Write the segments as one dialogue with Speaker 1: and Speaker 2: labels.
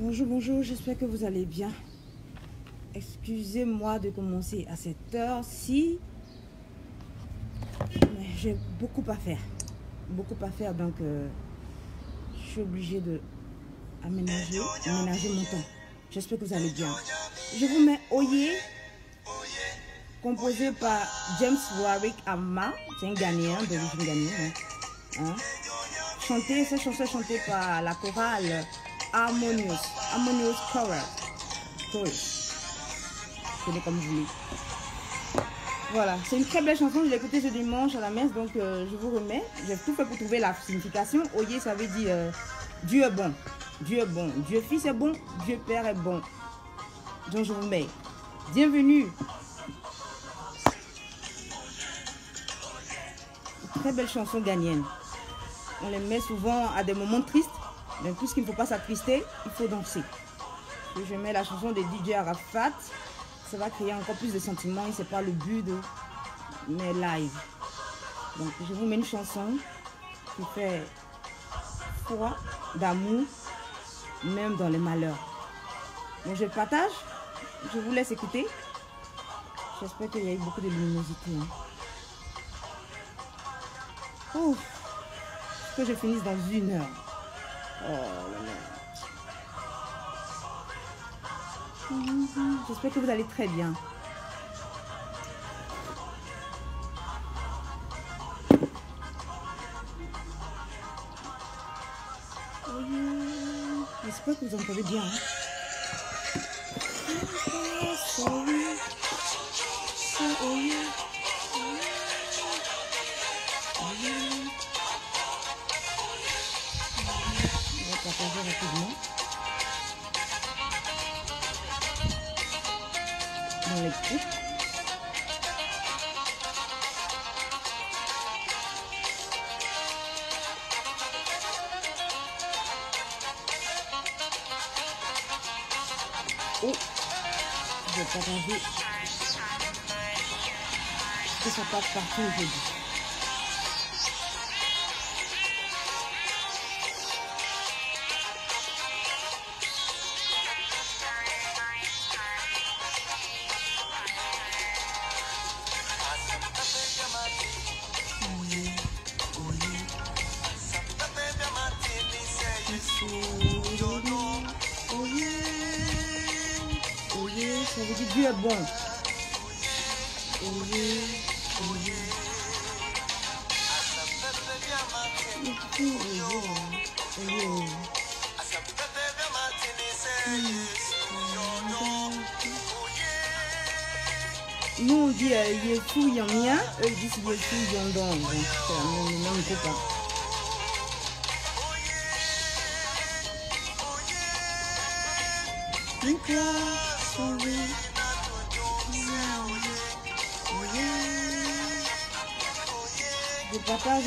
Speaker 1: Bonjour, bonjour, j'espère que vous allez bien. Excusez-moi de commencer à cette heure-ci, mais j'ai beaucoup à faire. Beaucoup à faire, donc je suis obligée de aménager mon temps. J'espère que vous allez bien. Je vous mets Oye, composé par James Warwick Amma, c'est un Ghanéen, d'origine ghanéenne. Hein? Cette chanson est chantée par la chorale Harmonious Chorus. Je connais comme je voulais. Voilà, c'est une très belle chanson, je l'ai écoutée ce dimanche à la messe, donc je vous remets. J'ai tout fait pour trouver la signification. Oye, ça veut dire Dieu est bon, Dieu est bon, Dieu Fils est bon, Dieu Père est bon. Donc je vous mets. Bienvenue. Très belle chanson ghanéenne. On les met souvent à des moments tristes, mais puisqu'il ne faut pas s'attrister, il faut danser. Et je mets la chanson de DJ Arafat. Ça va créer encore plus de sentiments et c'est pas le but de mes lives. Donc je vous mets une chanson qui fait foi, d'amour, même dans les malheurs. Donc je partage, je vous laisse écouter. J'espère qu'il y a eu beaucoup de luminosité. Hein. Ouf, que je finisse dans 1 heure. Oh là là. J'espère que vous allez très bien. J'espère que vous entendez bien. Hein. On va partager rapidement. Dans les groupes. Oh, je vais partager que ça passe partout aujourd'hui. Ça veut dire Dieu est bon. Nous on dit Yesu Yamia, eux ils disent Yesu Yondon. Donc c'est le même groupe. Je partage.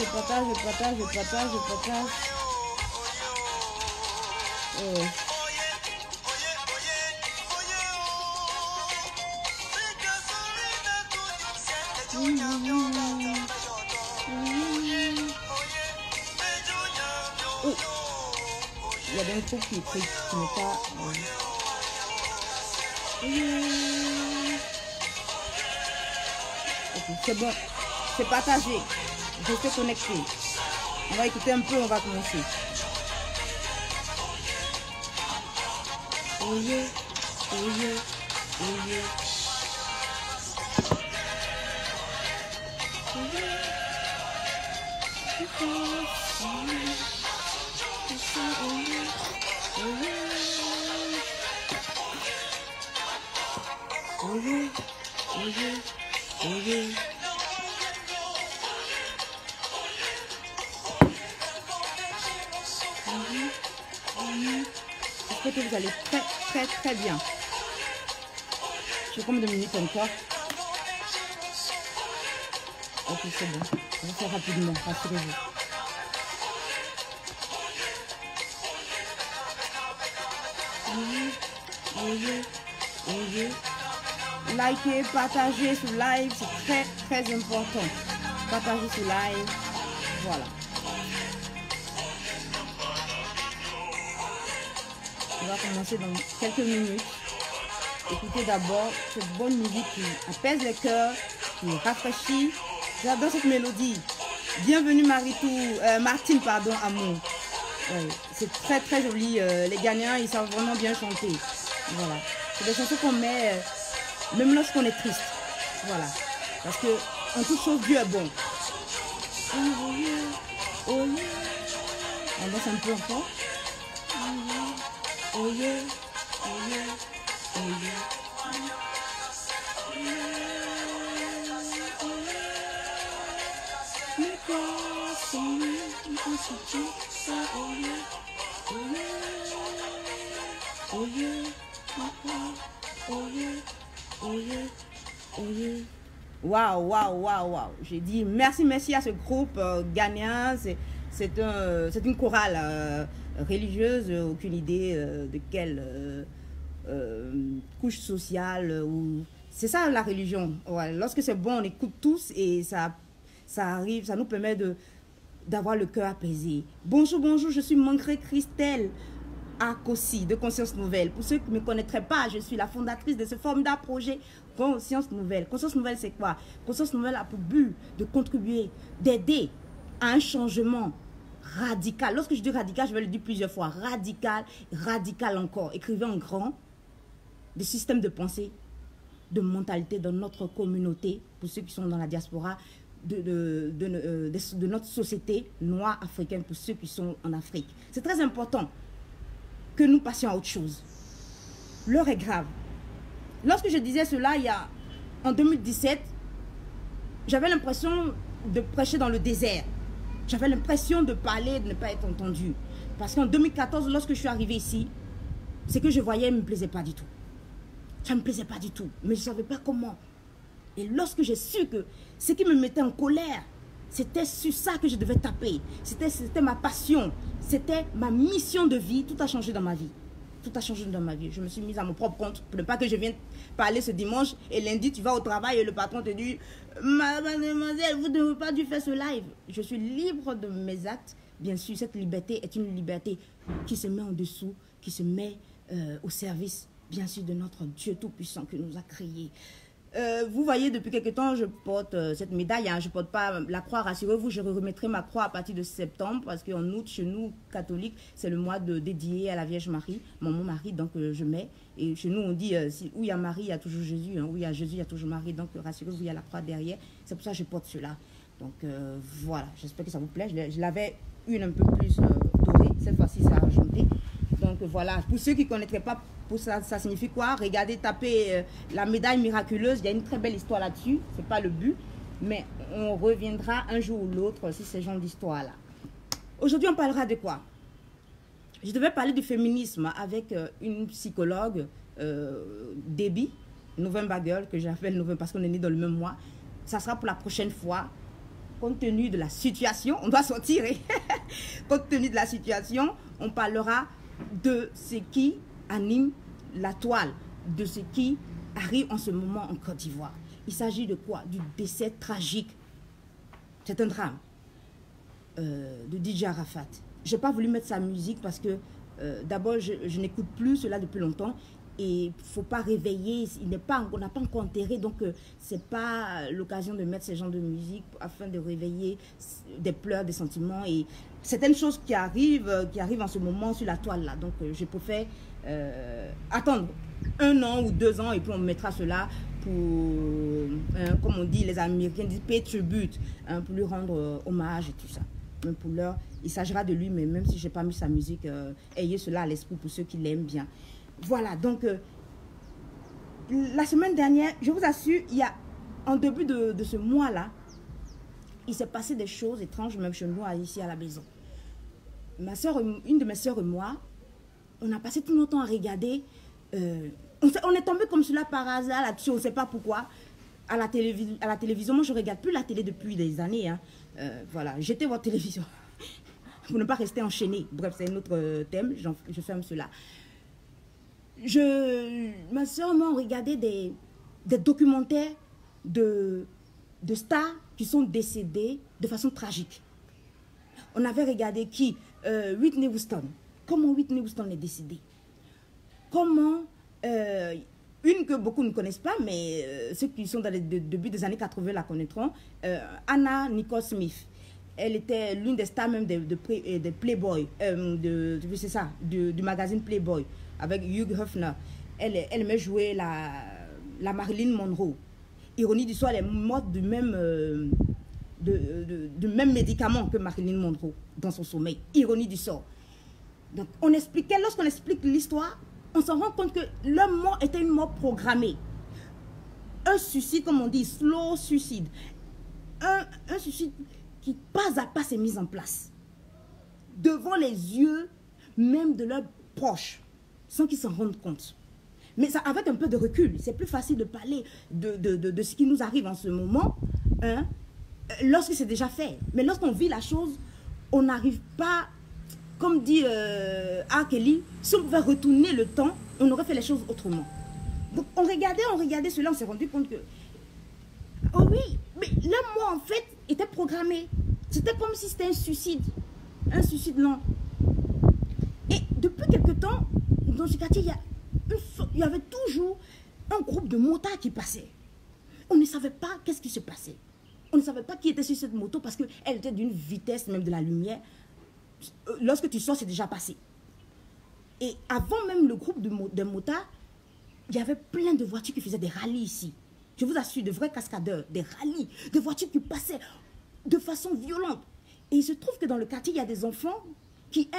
Speaker 1: Oh, il y a un truc qui n'est pas... Ok, c'est bon, c'est partagé. Restez connectés. On va écouter un peu, on va commencer. Oye. J'espère que vous allez très bien. J'ai combien de minutes encore? Ok, c'est bon. On va faire rapidement, rassurez-vous. Likez, partagez sur live, c'est très important. Partagez sur live, voilà. On va commencer dans quelques minutes. Écoutez d'abord cette bonne musique qui apaise les cœurs, qui rafraîchit. J'adore cette mélodie. Bienvenue Martine, pardon, Amour. Ouais, c'est très très joli. Les gagnants, ils savent vraiment bien chanter. Voilà. C'est des chansons qu'on met même lorsqu'on est triste. Voilà. Parce que en toute chose, Dieu est bon. Oh yeah, oh yeah. On danse un peu encore. Oh yeah, oh yeah, oh yeah. Waouh, waouh, waouh, waouh. J'ai dit merci à ce groupe ghanéen. C'est une chorale religieuse, aucune idée de quelle couche sociale. C'est ça la religion. Ouais. Lorsque c'est bon, on écoute tous et ça arrive, ça nous permet d'avoir le cœur apaisé. Bonjour, je suis Mangré Christelle Akossi de Conscience Nouvelle. Pour ceux qui ne me connaîtraient pas, je suis la fondatrice de ce formidable projet Conscience Nouvelle. Conscience Nouvelle, c'est quoi? Conscience Nouvelle a pour but de contribuer, d'aider à un changement radical. Lorsque je dis radical, je vais le dire plusieurs fois. Radical encore. Écrivez en grand des systèmes de pensée, de mentalité dans notre communauté, pour ceux qui sont dans la diaspora, de notre société noire africaine, pour ceux qui sont en Afrique. C'est très important que nous passions à autre chose. L'heure est grave. Lorsque je disais cela, en 2017, j'avais l'impression de prêcher dans le désert. J'avais l'impression de parler, de ne pas être entendu. Parce qu'en 2014, lorsque je suis arrivée ici, ce que je voyais ne me plaisait pas du tout. Ça ne me plaisait pas du tout, mais je ne savais pas comment. Et lorsque j'ai su que ce qui me mettait en colère, c'était sur ça que je devais taper. C'était ma passion. C'était ma mission de vie. Tout a changé dans ma vie. Tout a changé dans ma vie. Je me suis mise à mon propre compte. Pour ne pas que je vienne parler ce dimanche et lundi, tu vas au travail et le patron te dit « Mademoiselle, vous n'avez pas dû faire ce live. » Je suis libre de mes actes. Bien sûr, cette liberté est une liberté qui se met en dessous, qui se met au service, bien sûr, de notre Dieu Tout-Puissant qui nous a créés. Vous voyez, depuis quelque temps, je porte cette médaille. Hein, je ne porte pas la croix, rassurez-vous, je remettrai ma croix à partir de septembre parce qu'en août, chez nous, catholiques, c'est le mois dédié à la Vierge Marie, mon Marie, donc je mets. Et chez nous, on dit, où il y a Marie, il y a toujours Jésus. Hein, où il y a Jésus, il y a toujours Marie. Donc rassurez-vous, il y a la croix derrière. C'est pour ça que je porte cela. Donc voilà, j'espère que ça vous plaît. Je l'avais une un peu plus dorée. Cette fois-ci, ça a argenté. Donc voilà, pour ceux qui ne connaîtraient pas, pour ça signifie quoi? Regardez, tapez la médaille miraculeuse, il y a une très belle histoire là-dessus, ce n'est pas le but, mais on reviendra un jour ou l'autre sur ce genre d'histoire-là. Aujourd'hui, on parlera de quoi? Je devais parler du féminisme avec une psychologue, Debbie, November Girl, que j'appelle November parce qu'on est nés dans le même mois. Ça sera pour la prochaine fois. Compte tenu de la situation, on doit sortir. Compte tenu de la situation, on parlera de ce qui anime la toile, de ce qui arrive en ce moment en Côte d'Ivoire. Il s'agit de quoi? Du décès tragique. C'est un drame de DJ Arafat. Je n'ai pas voulu mettre sa musique parce que d'abord, je n'écoute plus cela depuis longtemps. Et il ne faut pas réveiller, on n'a pas encore enterré, donc ce n'est pas l'occasion de mettre ce genre de musique afin de réveiller des pleurs, des sentiments et certaines choses qui arrivent en ce moment sur la toile là. Donc je préfère attendre 1 an ou 2 ans et puis on mettra cela pour, comme on dit, les Américains disent pay tribute, pour lui rendre hommage et tout ça. Même pour l'heure, il s'agira de lui, mais même si je n'ai pas mis sa musique, ayez cela à l'esprit pour ceux qui l'aiment bien. Voilà, donc la semaine dernière, je vous assure, en début de ce mois-là, il s'est passé des choses étranges, même chez nous, ici à la maison. Une de mes soeurs et moi, on a passé tout notre temps à regarder. On est tombé comme cela par hasard là-dessus, on ne sait pas pourquoi. À la télévision, moi je ne regarde plus la télé depuis des années. Hein. Voilà, jetez votre télévision pour ne pas rester enchaîné. Bref, c'est un autre thème, je ferme cela. Ma soeur et moi, on regardait des documentaires de stars qui sont décédées de façon tragique. On avait regardé qui? Whitney Houston. Comment Whitney Houston est décédée? comment une que beaucoup ne connaissent pas, mais ceux qui sont dans le début des années 80 la connaîtront, Anna Nicole Smith. Elle était l'une des stars même de Playboy, c'est ça, du magazine Playboy, avec Hugh Hefner. Elle aimait jouer la Marilyn Monroe. Ironie du sort, elle est morte du même médicament que Marilyn Monroe dans son sommeil. Ironie du sort. Donc, lorsqu'on explique l'histoire, on se rend compte que leur mort était une mort programmée. Un suicide, comme on dit, slow suicide. Un suicide qui, pas à pas, s'est mis en place. Devant les yeux même de leurs proches, sans qu'ils s'en rendent compte. Mais ça, avec un peu de recul, c'est plus facile de parler de ce qui nous arrive en ce moment, hein, lorsque c'est déjà fait. Mais lorsqu'on vit la chose, on n'arrive pas, comme dit R. Kelly, si on pouvait retourner le temps, on aurait fait les choses autrement. Donc on regardait cela, on s'est rendu compte que, oh oui, mais là, moi, en fait, était programmé. C'était comme si c'était un suicide lent. Et depuis quelque temps, dans ce quartier, il y avait toujours un groupe de motards qui passait. On ne savait pas qu'est-ce qui se passait. On ne savait pas qui était sur cette moto parce qu'elle était d'une vitesse même de la lumière. Lorsque tu sors, c'est déjà passé. Et avant même le groupe de motards, il y avait plein de voitures qui faisaient des rallyes ici. Je vous assure, de vrais cascadeurs, des rallyes, des voitures qui passaient de façon violente. Et il se trouve que dans le quartier, il y a des enfants qui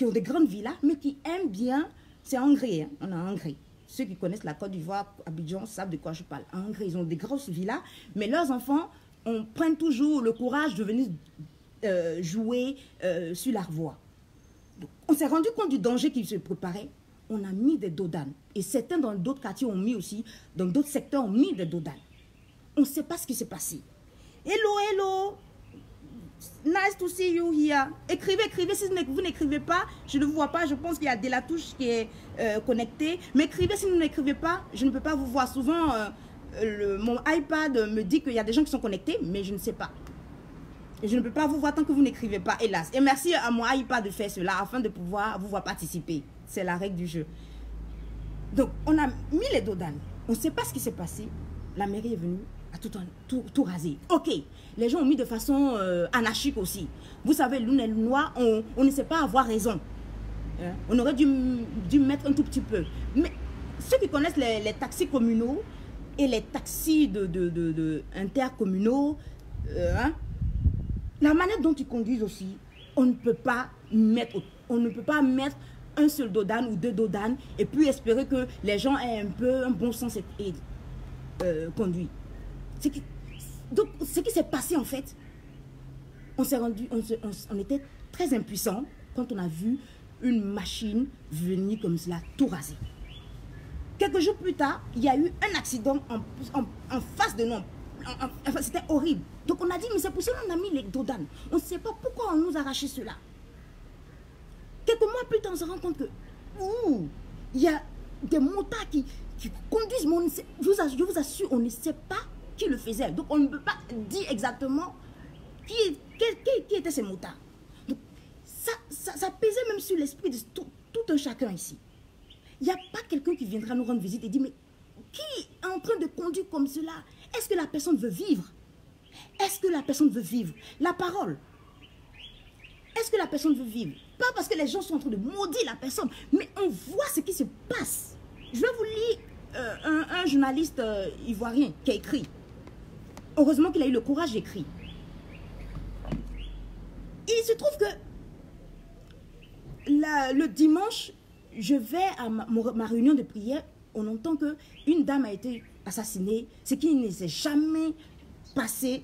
Speaker 1: ont des grandes villas, mais qui aiment bien. C'est en Hongrie, hein. On a en Hongrie. Ceux qui connaissent la Côte d'Ivoire, Abidjan, savent de quoi je parle. En Hongrie, ils ont des grosses villas, mais leurs enfants, on prend toujours le courage de venir jouer sur la voie. Donc, on s'est rendu compte du danger qui se préparait. On a mis des dodanes. Et certains dans d'autres quartiers ont mis aussi, dans d'autres secteurs ont mis des dodanes. On ne sait pas ce qui s'est passé. Hello, hello. Nice to see you here. Écrivez. Si vous n'écrivez pas, je ne vous vois pas. Je pense qu'il y a de la touche qui est connectée. Mais écrivez si vous n'écrivez pas. Je ne peux pas vous voir. Souvent, mon iPad me dit qu'il y a des gens qui sont connectés, mais je ne sais pas. Et je ne peux pas vous voir tant que vous n'écrivez pas, hélas. Et merci à mon iPad de faire cela afin de pouvoir vous voir participer. C'est la règle du jeu. Donc, on a mis les dodanes. On ne sait pas ce qui s'est passé. La mairie est venue à tout raser. Ok, les gens ont mis de façon anarchique aussi. Vous savez, l'une et le noir, on ne sait pas avoir raison. Hein? On aurait dû mettre un tout petit peu. Mais ceux qui connaissent les taxis communaux et les taxis intercommunaux, hein, la manière dont ils conduisent aussi, on ne peut pas mettre un seul dodane ou deux dodanes et puis espérer que les gens aient un bon sens et conduit. Donc, ce qui s'est passé en fait, on était très impuissants quand on a vu une machine venir comme cela, tout raser. Quelques jours plus tard, il y a eu un accident en face de nous. Enfin, c'était horrible. Donc on a dit, mais c'est pour ça qu'on a mis les dodanes. On ne sait pas pourquoi on nous a arraché cela. Quelques mois plus tard, on se rend compte que il y a des motards qui conduisent, mais je vous assure, on ne sait pas qui le faisait. Donc on ne peut pas dire exactement qui étaient ces motards. Donc ça pesait même sur l'esprit de tout un chacun ici. Il n'y a pas quelqu'un qui viendra nous rendre visite et dire, mais qui est en train de conduire comme cela? Est-ce que la personne veut vivre? Est-ce que la personne veut vivre? La parole. Est-ce que la personne veut vivre? Pas parce que les gens sont en train de maudire la personne, mais on voit ce qui se passe. Je vais vous lire un journaliste ivoirien qui a écrit. Heureusement qu'il a eu le courage d'écrire. Il se trouve que le dimanche, je vais à ma réunion de prière, on entend qu'une dame a été assassinée, ce qui ne s'est jamais passé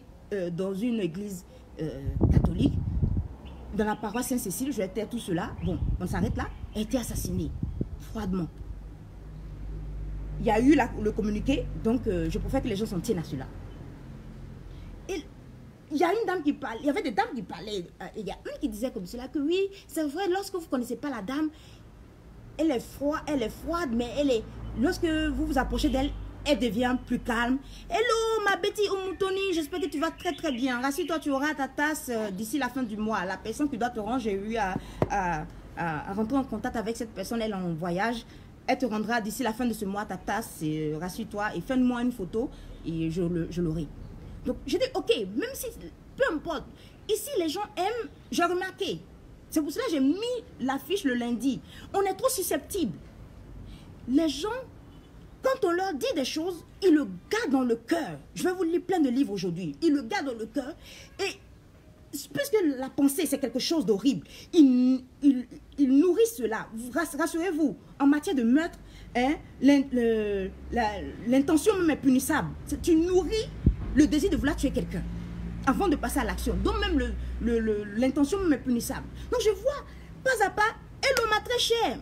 Speaker 1: dans une église catholique. Dans la paroisse Saint-Cécile, je vais taire tout cela. Bon, on s'arrête là. Elle a été assassinée, froidement. Il y a eu le communiqué, donc je préfère que les gens s'en tiennent à cela. Et il y a une dame qui parle, il y avait des dames qui parlaient. Il y a une qui disait comme cela que oui, c'est vrai, lorsque vous ne connaissez pas la dame, elle est froide, mais lorsque vous vous approchez d'elle, elle devient plus calme. Hello, ma Betty Omoutoni, j'espère que tu vas très très bien. Rassure-toi, tu auras ta tasse d'ici la fin du mois. La personne qui doit te rendre, j'ai eu à rentrer en contact avec cette personne, elle est en voyage. Elle te rendra d'ici la fin de ce mois ta tasse, rassure-toi et fais-moi une photo et je l'aurai. Donc, je dis, ok, même si, peu importe, ici les gens aiment, j'ai remarqué. C'est pour cela que j'ai mis l'affiche le lundi. On est trop susceptibles. Les gens, quand on leur dit des choses, ils le gardent dans le cœur. Je vais vous lire plein de livres aujourd'hui. Ils le gardent dans le cœur. Et puisque la pensée, c'est quelque chose d'horrible, ils nourrissent cela. Rassurez-vous, en matière de meurtre, hein, l'intention même est punissable. Tu nourris le désir de vouloir tuer quelqu'un avant de passer à l'action. Donc même l'intention même est punissable. Donc je vois, pas à pas, hello ma très chère,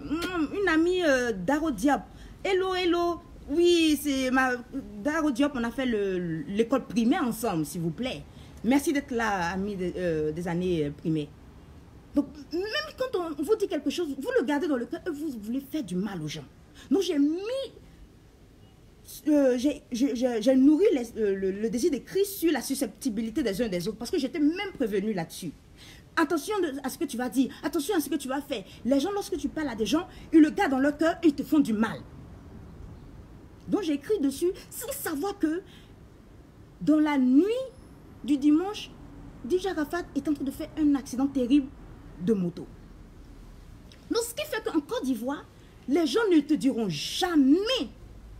Speaker 1: une amie Daro Diop. Hello, hello. Oui, c'est ma Daro Diop, on a fait l'école primaire ensemble, s'il vous plaît. Merci d'être là, amis des années primaires. Donc, même quand on vous dit quelque chose, vous le gardez dans le cœur et vous voulez faire du mal aux gens. Donc, j'ai mis, j'ai nourri le désir de Christ sur la susceptibilité des uns des autres parce que j'étais même prévenue là-dessus. Attention à ce que tu vas dire, attention à ce que tu vas faire. Les gens, lorsque tu parles à des gens, ils le gardent dans leur cœur et ils te font du mal. Donc, j'ai écrit dessus sans savoir que dans la nuit du dimanche, DJ Arafat est en train de faire un accident terrible de moto. Donc, ce qui fait qu'en Côte d'Ivoire, les gens ne te diront jamais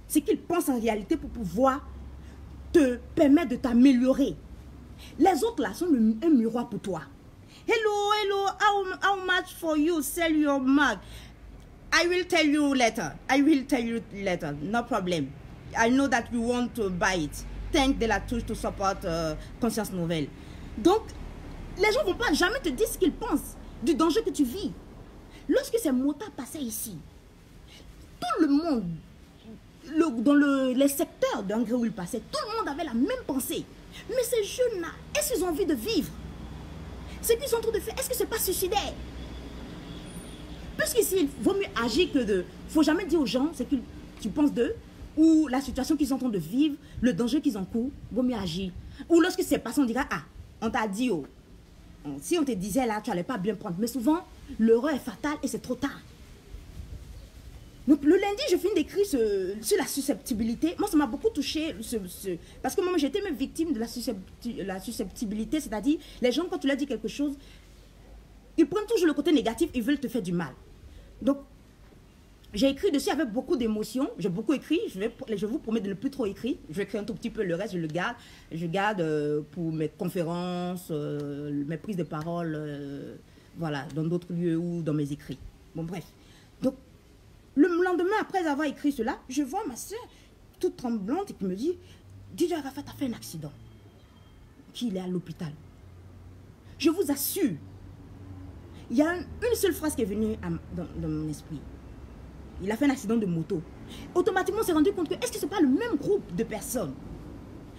Speaker 1: ce qu'ils pensent en réalité pour pouvoir te permettre de t'améliorer. Les autres là sont un miroir pour toi. Hello, hello, how much for you sell your mug? I will tell you later. I will tell you later. No problem. I know that you want to buy it. Thank De La Touche to support Conscience Nouvelle. Donc, les gens ne vont pas jamais te dire ce qu'ils pensent du danger que tu vis. Lorsque ces motards passaient ici, tout le monde, dans les secteurs d'Angré où ils passaient, tout le monde avait la même pensée. Mais ces jeunes-là, est-ce qu'ils ont envie de vivre? Ce qu'ils sont en train de faire, est-ce que ce n'est pas suicidaire? Puisqu'ici, il vaut mieux agir que de... Il ne faut jamais dire aux gens ce que tu penses d'eux, ou la situation qu'ils sont en train de vivre, le danger qu'ils encourent, il vaut mieux agir. Ou lorsque c'est passé, on dira, ah, on t'a dit, oh, si on te disait là, tu n'allais pas bien prendre. Mais souvent, l'erreur est fatale et c'est trop tard. Donc le lundi, je finis d'écrire sur la susceptibilité. Moi, ça m'a beaucoup touché, parce que moi, j'étais même victime de la susceptibilité, c'est-à-dire, les gens, quand tu leur dis quelque chose, ils prennent toujours le côté négatif, ils veulent te faire du mal. Donc, j'ai écrit dessus avec beaucoup d'émotions. J'ai beaucoup écrit. Je vous promets de ne plus trop écrire. Je vais écrire un tout petit peu. Le reste, je le garde. Je garde pour mes conférences, mes prises de parole, voilà, dans d'autres lieux ou dans mes écrits. Bon, bref. Donc, le lendemain, après avoir écrit cela, je vois ma soeur toute tremblante et qui me dit, DJ Arafat a fait un accident. Qu'il est à l'hôpital. Je vous assure, il y a une seule phrase qui est venue dans mon esprit. Il a fait un accident de moto. Automatiquement, on s'est rendu compte que est-ce que ce n'est pas le même groupe de personnes?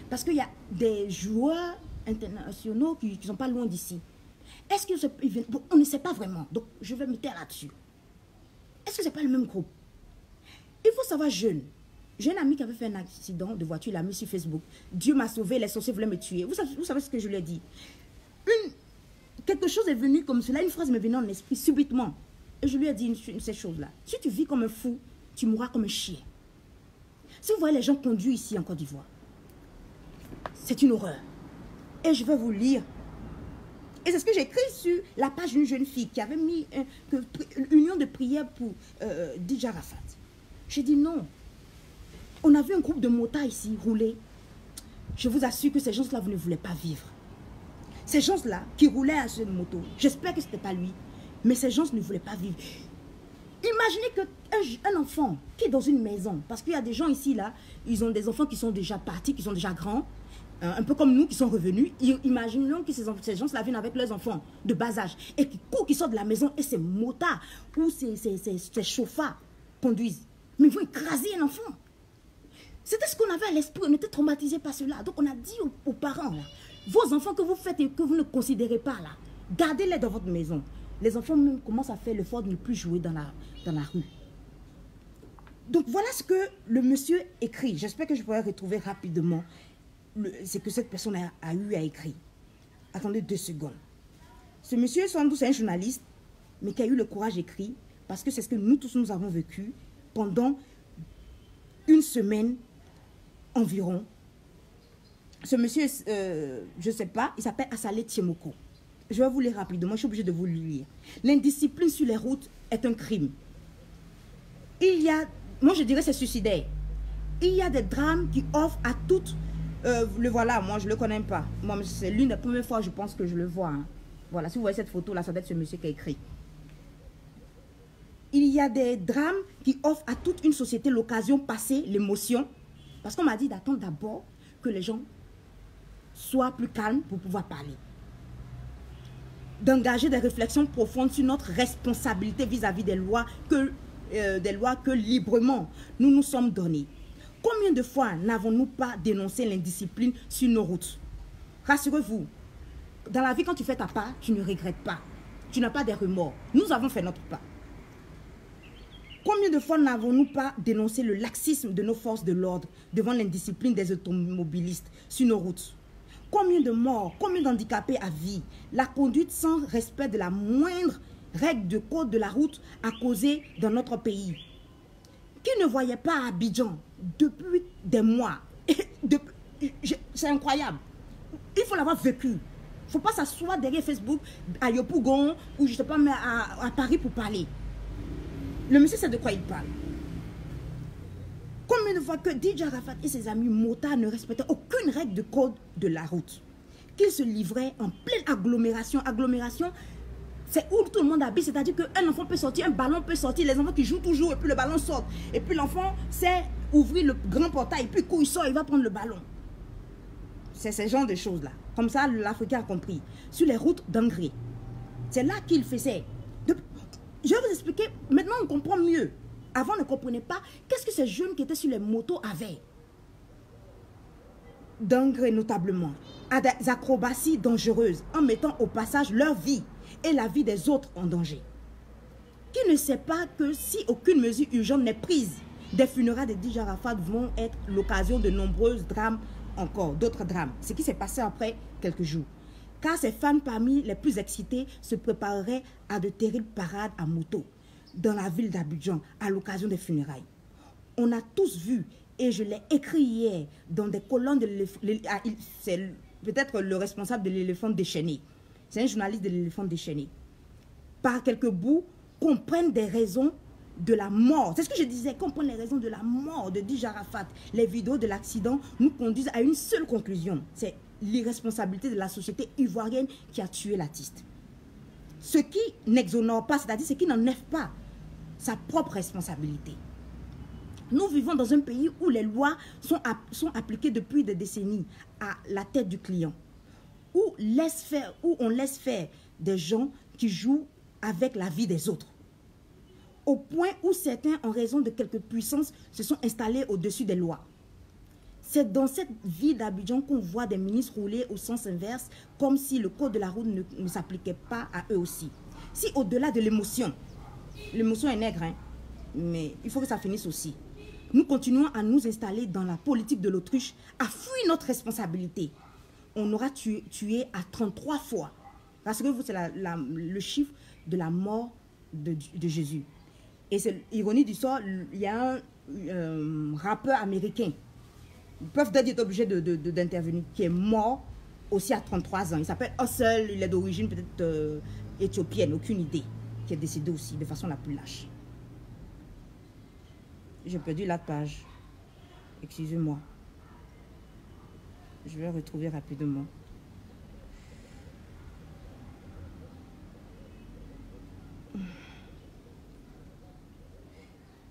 Speaker 1: Parce qu'il y a des joueurs internationaux qui ne sont pas loin d'ici. Est-ce que bon, on ne sait pas vraiment. Donc, je vais me taire là-dessus. Est-ce que ce n'est pas le même groupe? Il faut savoir, jeune. J'ai un ami qui avait fait un accident de voiture, il l'a mis sur Facebook. Dieu m'a sauvé, les sorciers voulaient me tuer. Vous savez ce que je lui ai dit? Quelque chose est venu comme cela, une phrase m'est venue en esprit subitement. Et je lui ai dit ces choses-là. Si tu vis comme un fou, tu mourras comme un chien. Si vous voyez les gens conduits ici en Côte d'Ivoire, c'est une horreur. Et je vais vous lire. Et c'est ce que j'ai écrit sur la page d'une jeune fille qui avait mis une union de prière pour DJ Arafat. J'ai dit non. On a vu un groupe de motards ici rouler. Je vous assure que ces gens-là, vous ne voulez pas vivre. Ces gens-là qui roulaient à cette moto, j'espère que ce n'était pas lui. Mais ces gens ne voulaient pas vivre. Imaginez qu'un enfant qui est dans une maison, parce qu'il y a des gens ici, là, ils ont des enfants qui sont déjà partis, qui sont déjà grands, un peu comme nous qui sont revenus. Imaginons que ces gens-là viennent avec leurs enfants de bas âge et qui courent, qui sortent de la maison et ces motards ou ces chauffards conduisent. Mais ils vont écraser un enfant. C'était ce qu'on avait à l'esprit, on était traumatisés par cela. Donc on a dit aux parents, là, vos enfants que vous faites et que vous ne considérez pas, là, gardez-les dans votre maison. Les enfants même commencent à faire l'effort de ne plus jouer dans la rue. Donc voilà ce que le monsieur écrit. J'espère que je pourrai retrouver rapidement ce que cette personne a eu à écrire. Attendez 2 secondes. Ce monsieur, sans doute, c'est un journaliste, mais qui a eu le courage d'écrire, parce que c'est ce que nous tous nous avons vécu pendant une semaine environ. Ce monsieur, je ne sais pas, il s'appelle Assalé Tiemoko. Je vais vous lire rapidement, je suis obligée de vous le lire. L'indiscipline sur les routes est un crime. Il y a, moi je dirais c'est suicidaire. Il y a des drames qui offrent à toutes, le voilà, moi je ne le connais pas. Moi c'est l'une des premières fois je pense que je le vois. Hein. Voilà, si vous voyez cette photo là, ça doit être ce monsieur qui a écrit. Il y a des drames qui offrent à toute une société l'occasion de passer l'émotion. Parce qu'on m'a dit d'attendre d'abord que les gens soient plus calmes pour pouvoir parler. D'engager des réflexions profondes sur notre responsabilité vis-à-vis des lois que librement nous nous sommes donnés. Combien de fois n'avons-nous pas dénoncé l'indiscipline sur nos routes? Rassurez-vous, dans la vie, quand tu fais ta part, tu ne regrettes pas. Tu n'as pas de remords. Nous avons fait notre part. Combien de fois n'avons-nous pas dénoncé le laxisme de nos forces de l'ordre devant l'indiscipline des automobilistes sur nos routes? Combien de morts, combien d'handicapés à vie? La conduite sans respect de la moindre règle de code de la route a causé dans notre pays. Qui ne voyait pas Abidjan depuis des mois? C'est incroyable. Il faut l'avoir vécu. Il ne faut pas s'asseoir derrière Facebook à Yopougon ou je ne sais pas, mais à Paris pour parler. Le monsieur sait de quoi il parle. Combien de fois que DJ Arafat et ses amis motards ne respectaient aucune règle de code de la route, qu'ils se livraient en pleine agglomération. Agglomération, c'est où tout le monde habite, c'est-à-dire qu'un enfant peut sortir, un ballon peut sortir, les enfants qui jouent toujours et puis le ballon sort. Et puis l'enfant sait ouvrir le grand portail et puis quand il sort, il va prendre le ballon. C'est ce genre de choses-là. Comme ça, l'Africain a compris. Sur les routes d'engrais. C'est là qu'il faisait. Je vais vous expliquer, maintenant on comprend mieux. Avant on ne comprenait pas qu'est-ce que ces jeunes qui étaient sur les motos avaient. D'engrais notablement, à des acrobaties dangereuses en mettant au passage leur vie et la vie des autres en danger. Qui ne sait pas que si aucune mesure urgente n'est prise, des funérailles de DJ Arafat vont être l'occasion de nombreux drames encore, d'autres drames. Ce qui s'est passé après quelques jours. Car ces femmes parmi les plus excitées se prépareraient à de terribles parades à moto dans la ville d'Abidjan à l'occasion des funérailles. On a tous vu, et je l'ai écrit hier, dans des colonnes de l'éléphant, c'est peut-être le responsable de l'éléphant déchaîné. C'est un journaliste de l'éléphant déchaîné. Par quelques bouts, comprennent des raisons de la mort. C'est ce que je disais, comprendre les raisons de la mort de DJ Arafat. Les vidéos de l'accident nous conduisent à une seule conclusion. C'est l'irresponsabilité de la société ivoirienne qui a tué l'artiste. Ce qui n'exonore pas, c'est-à-dire ce qui n'enlève pas sa propre responsabilité. Nous vivons dans un pays où les lois sont appliquées depuis des décennies à la tête du client, où on laisse faire des gens qui jouent avec la vie des autres. Au point où certains, en raison de quelques puissances, se sont installés au-dessus des lois. C'est dans cette ville d'Abidjan qu'on voit des ministres rouler au sens inverse, comme si le code de la route ne s'appliquait pas à eux aussi. Si au-delà de l'émotion est nègre, hein, mais il faut que ça finisse aussi. Nous continuons à nous installer dans la politique de l'autruche, à fuir notre responsabilité. On aura tué à 33 fois. Rassurez-vous, c'est le chiffre de la mort de Jésus. Et c'est l'ironie du sort, il y a un rappeur américain, Puff Daddy est obligé d'intervenir, qui est mort aussi à 33 ans. Il s'appelle Hustle, il est d'origine peut-être éthiopienne, aucune idée, qui est décédé aussi de façon la plus lâche. J'ai perdu la page. Excusez-moi. Je vais retrouver rapidement.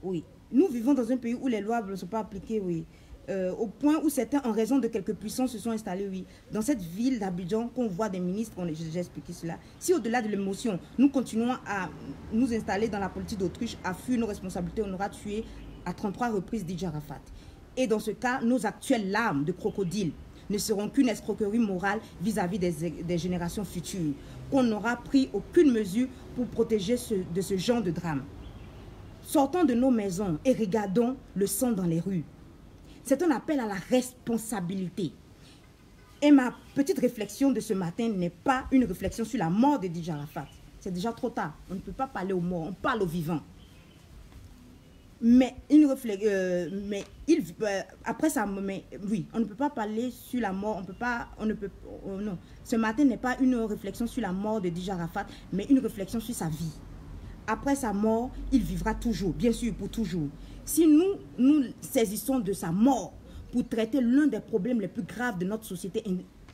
Speaker 1: Oui, nous vivons dans un pays où les lois ne sont pas appliquées, oui. Au point où certains, en raison de quelques puissances, se sont installés, oui. Dans cette ville d'Abidjan, qu'on voit des ministres, j'ai expliqué cela. Si au-delà de l'émotion, nous continuons à nous installer dans la politique d'autruche, à fuir nos responsabilités, on aura tué à 33 reprises DJ Arafat. Et dans ce cas, nos actuelles larmes de crocodile ne seront qu'une escroquerie morale vis-à-vis des générations futures, qu'on n'aura pris aucune mesure pour protéger de ce genre de drame. Sortons de nos maisons et regardons le sang dans les rues. C'est un appel à la responsabilité. Et ma petite réflexion de ce matin n'est pas une réflexion sur la mort de DJ Arafat. C'est déjà trop tard. On ne peut pas parler aux morts, on parle aux vivants. Mais, après ça, mais oui, on ne peut pas parler sur la mort, non. Ce matin n'est pas une réflexion sur la mort de DJ Arafat, mais une réflexion sur sa vie. Après sa mort, il vivra toujours, bien sûr, pour toujours. Si nous saisissons de sa mort pour traiter l'un des problèmes les plus graves de notre société,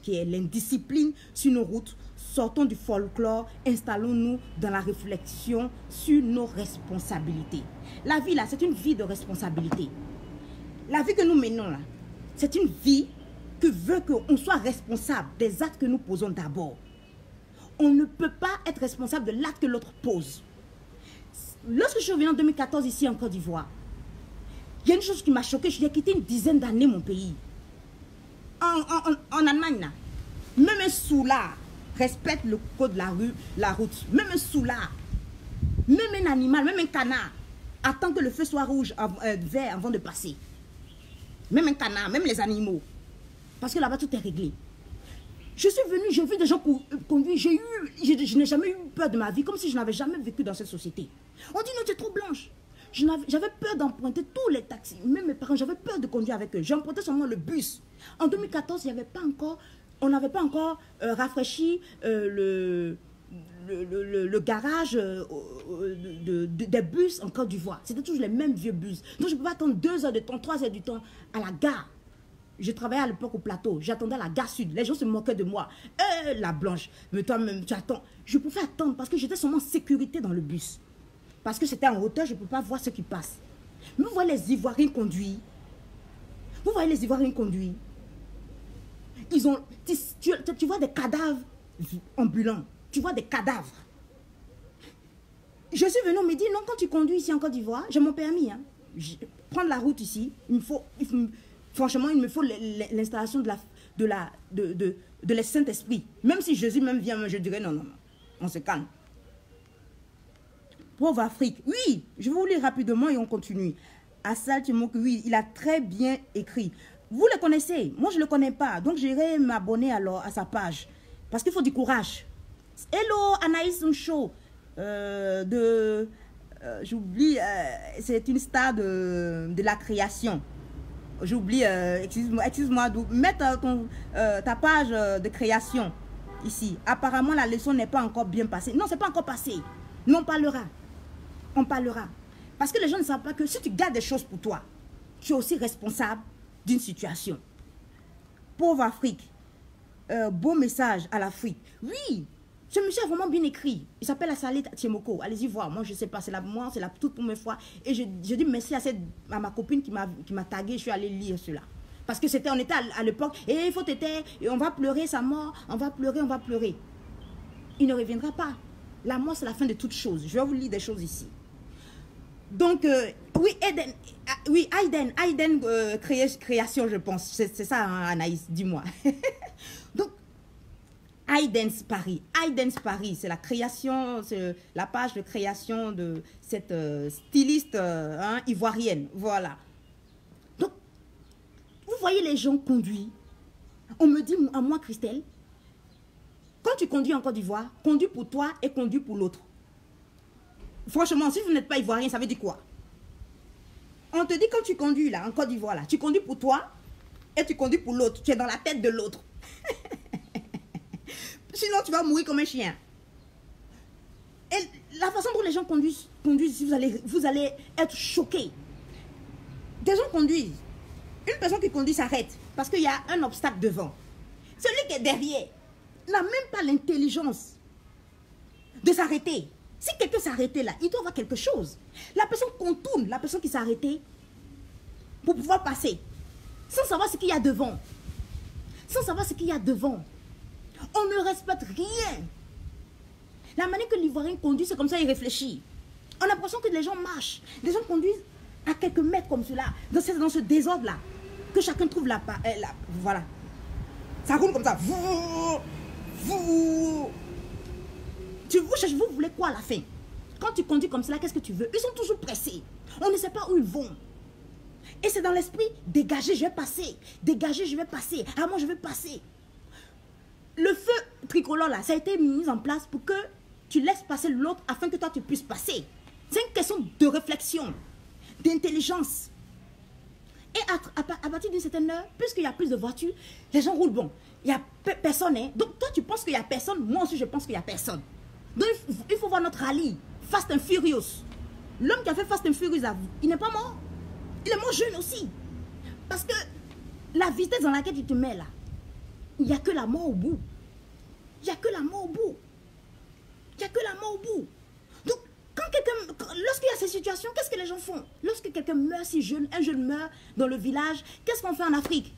Speaker 1: qui est l'indiscipline sur nos routes, sortons du folklore, installons-nous dans la réflexion sur nos responsabilités. La vie, là, c'est une vie de responsabilité. La vie que nous menons, là, c'est une vie qui veut qu'on soit responsable des actes que nous posons d'abord. On ne peut pas être responsable de l'acte que l'autre pose. Lorsque je suis revenue en 2014 ici en Côte d'Ivoire, il y a une chose qui m'a choquée. J'ai quitté une dizaine d'années mon pays. En Allemagne, là, même un soulard respecte le code de la route. Même un soulard, même un animal, même un canard attend que le feu soit rouge, vert avant de passer. Même un canard, même les animaux. Parce que là-bas, tout est réglé. Je suis venue, j'ai vu des gens conduire. Je n'ai jamais eu peur de ma vie, comme si je n'avais jamais vécu dans cette société. On dit non, tu es trop blanche. J'avais peur d'emprunter tous les taxis. Même mes parents, j'avais peur de conduire avec eux. J'empruntais seulement le bus. En 2014, on n'avait pas encore rafraîchi le garage des bus en Côte d'Ivoire. C'était toujours les mêmes vieux bus. Donc je ne pouvais pas attendre 2 heures de temps, 3 heures du temps à la gare. Je travaillais à l'époque au plateau. J'attendais à la gare sud. Les gens se moquaient de moi. La blanche, mais toi-même, tu attends. Je pouvais attendre parce que j'étais seulement en sécurité dans le bus. Parce que c'était en hauteur, je ne peux pas voir ce qui passe. Mais vous voyez les Ivoiriens conduire. Vous voyez les Ivoiriens conduire. Ils ont... Tu vois des cadavres ambulants. Tu vois des cadavres. Je suis venue, on me dit, non, quand tu conduis ici en Côte d'Ivoire, j'ai mon permis. Hein. Prendre la route ici, franchement, il me faut l'installation de le Saint-Esprit. Même si Jésus même vient, je dirais non, on se calme. Pauvre Afrique. Oui, je vais vous lire rapidement et on continue. Assal Tchemok, oui, il a très bien écrit. Vous le connaissez, moi je ne le connais pas. Donc j'irai m'abonner alors à sa page. Parce qu'il faut du courage. Hello, Anaïs Show. J'oublie, c'est une star de la création. J'oublie, excuse-moi, mettre ta page de création ici. Apparemment, la leçon n'est pas encore bien passée. Non, c'est pas encore passé. Mais on parlera. On parlera. Parce que les gens ne savent pas que si tu gardes des choses pour toi, tu es aussi responsable d'une situation. Pauvre Afrique. Beau message à l'Afrique. Oui, ce monsieur a vraiment bien écrit. Il s'appelle Assalit Tchemoko. Allez-y voir. Moi, je ne sais pas. C'est la toute première fois. Et je dis merci à ma copine qui m'a tagué. Je suis allée lire cela. Parce que on était à l'époque. Et il faut t'aider. Et on va pleurer sa mort. On va pleurer, on va pleurer. Il ne reviendra pas. La mort, c'est la fin de toutes choses. Je vais vous lire des choses ici. Donc, oui, Aiden création, je pense. C'est ça, hein, Anaïs, dis-moi. Donc, Aiden's Paris, c'est la création, c'est la page de création de cette styliste ivoirienne. Voilà. Donc, vous voyez les gens conduire. On me dit à moi, Christelle, quand tu conduis en Côte d'Ivoire, conduis pour toi et conduis pour l'autre. Franchement, si vous n'êtes pas ivoirien, ça veut dire quoi? On te dit quand tu conduis là, en Côte d'Ivoire, là, tu conduis pour toi et tu conduis pour l'autre. Tu es dans la tête de l'autre. Sinon, tu vas mourir comme un chien. Et la façon dont les gens conduisent ici, vous allez être choqués. Des gens conduisent. Une personne qui conduit s'arrête parce qu'il y a un obstacle devant. Celui qui est derrière n'a même pas l'intelligence de s'arrêter. Si quelqu'un s'est arrêté là, il doit avoir quelque chose. La personne contourne, la personne qui s'est arrêtée pour pouvoir passer. Sans savoir ce qu'il y a devant. Sans savoir ce qu'il y a devant. On ne respecte rien. La manière que l'Ivoirien conduit, c'est comme ça, il réfléchit. On a l'impression que les gens marchent. Les gens conduisent à quelques mètres comme cela, dans ce désordre-là, que chacun trouve voilà. Ça roule comme ça. Vous voulez quoi à la fin? Quand tu conduis comme cela, qu'est-ce que tu veux? Ils sont toujours pressés. On ne sait pas où ils vont. Et c'est dans l'esprit, dégager, je vais passer. Dégager, je vais passer. Ah, moi, je vais passer. Le feu tricolore, là, ça a été mis en place pour que tu laisses passer l'autre afin que toi, tu puisses passer. C'est une question de réflexion.
Speaker 2: d'intelligence. Et à partir d'une certaine heure, puisqu'il y a plus de voitures, les gens roulent bon. Il n'y a personne. Hein? Donc toi, tu penses qu'il n'y a personne. Moi aussi, je pense qu'il n'y a personne. Donc il faut voir notre rallye. Fast and Furious. L'homme qui a fait Fast and Furious, il n'est pas mort. Il est mort jeune aussi. Parce que la vitesse dans laquelle tu te mets là, il n'y a que la mort au bout. Il n'y a que la mort au bout. Il n'y a que la mort au bout. Donc, lorsqu'il y a ces situations, qu'est-ce que les gens font? Lorsque quelqu'un meurt si jeune, un jeune meurt dans le village, qu'est-ce qu'on fait en Afrique?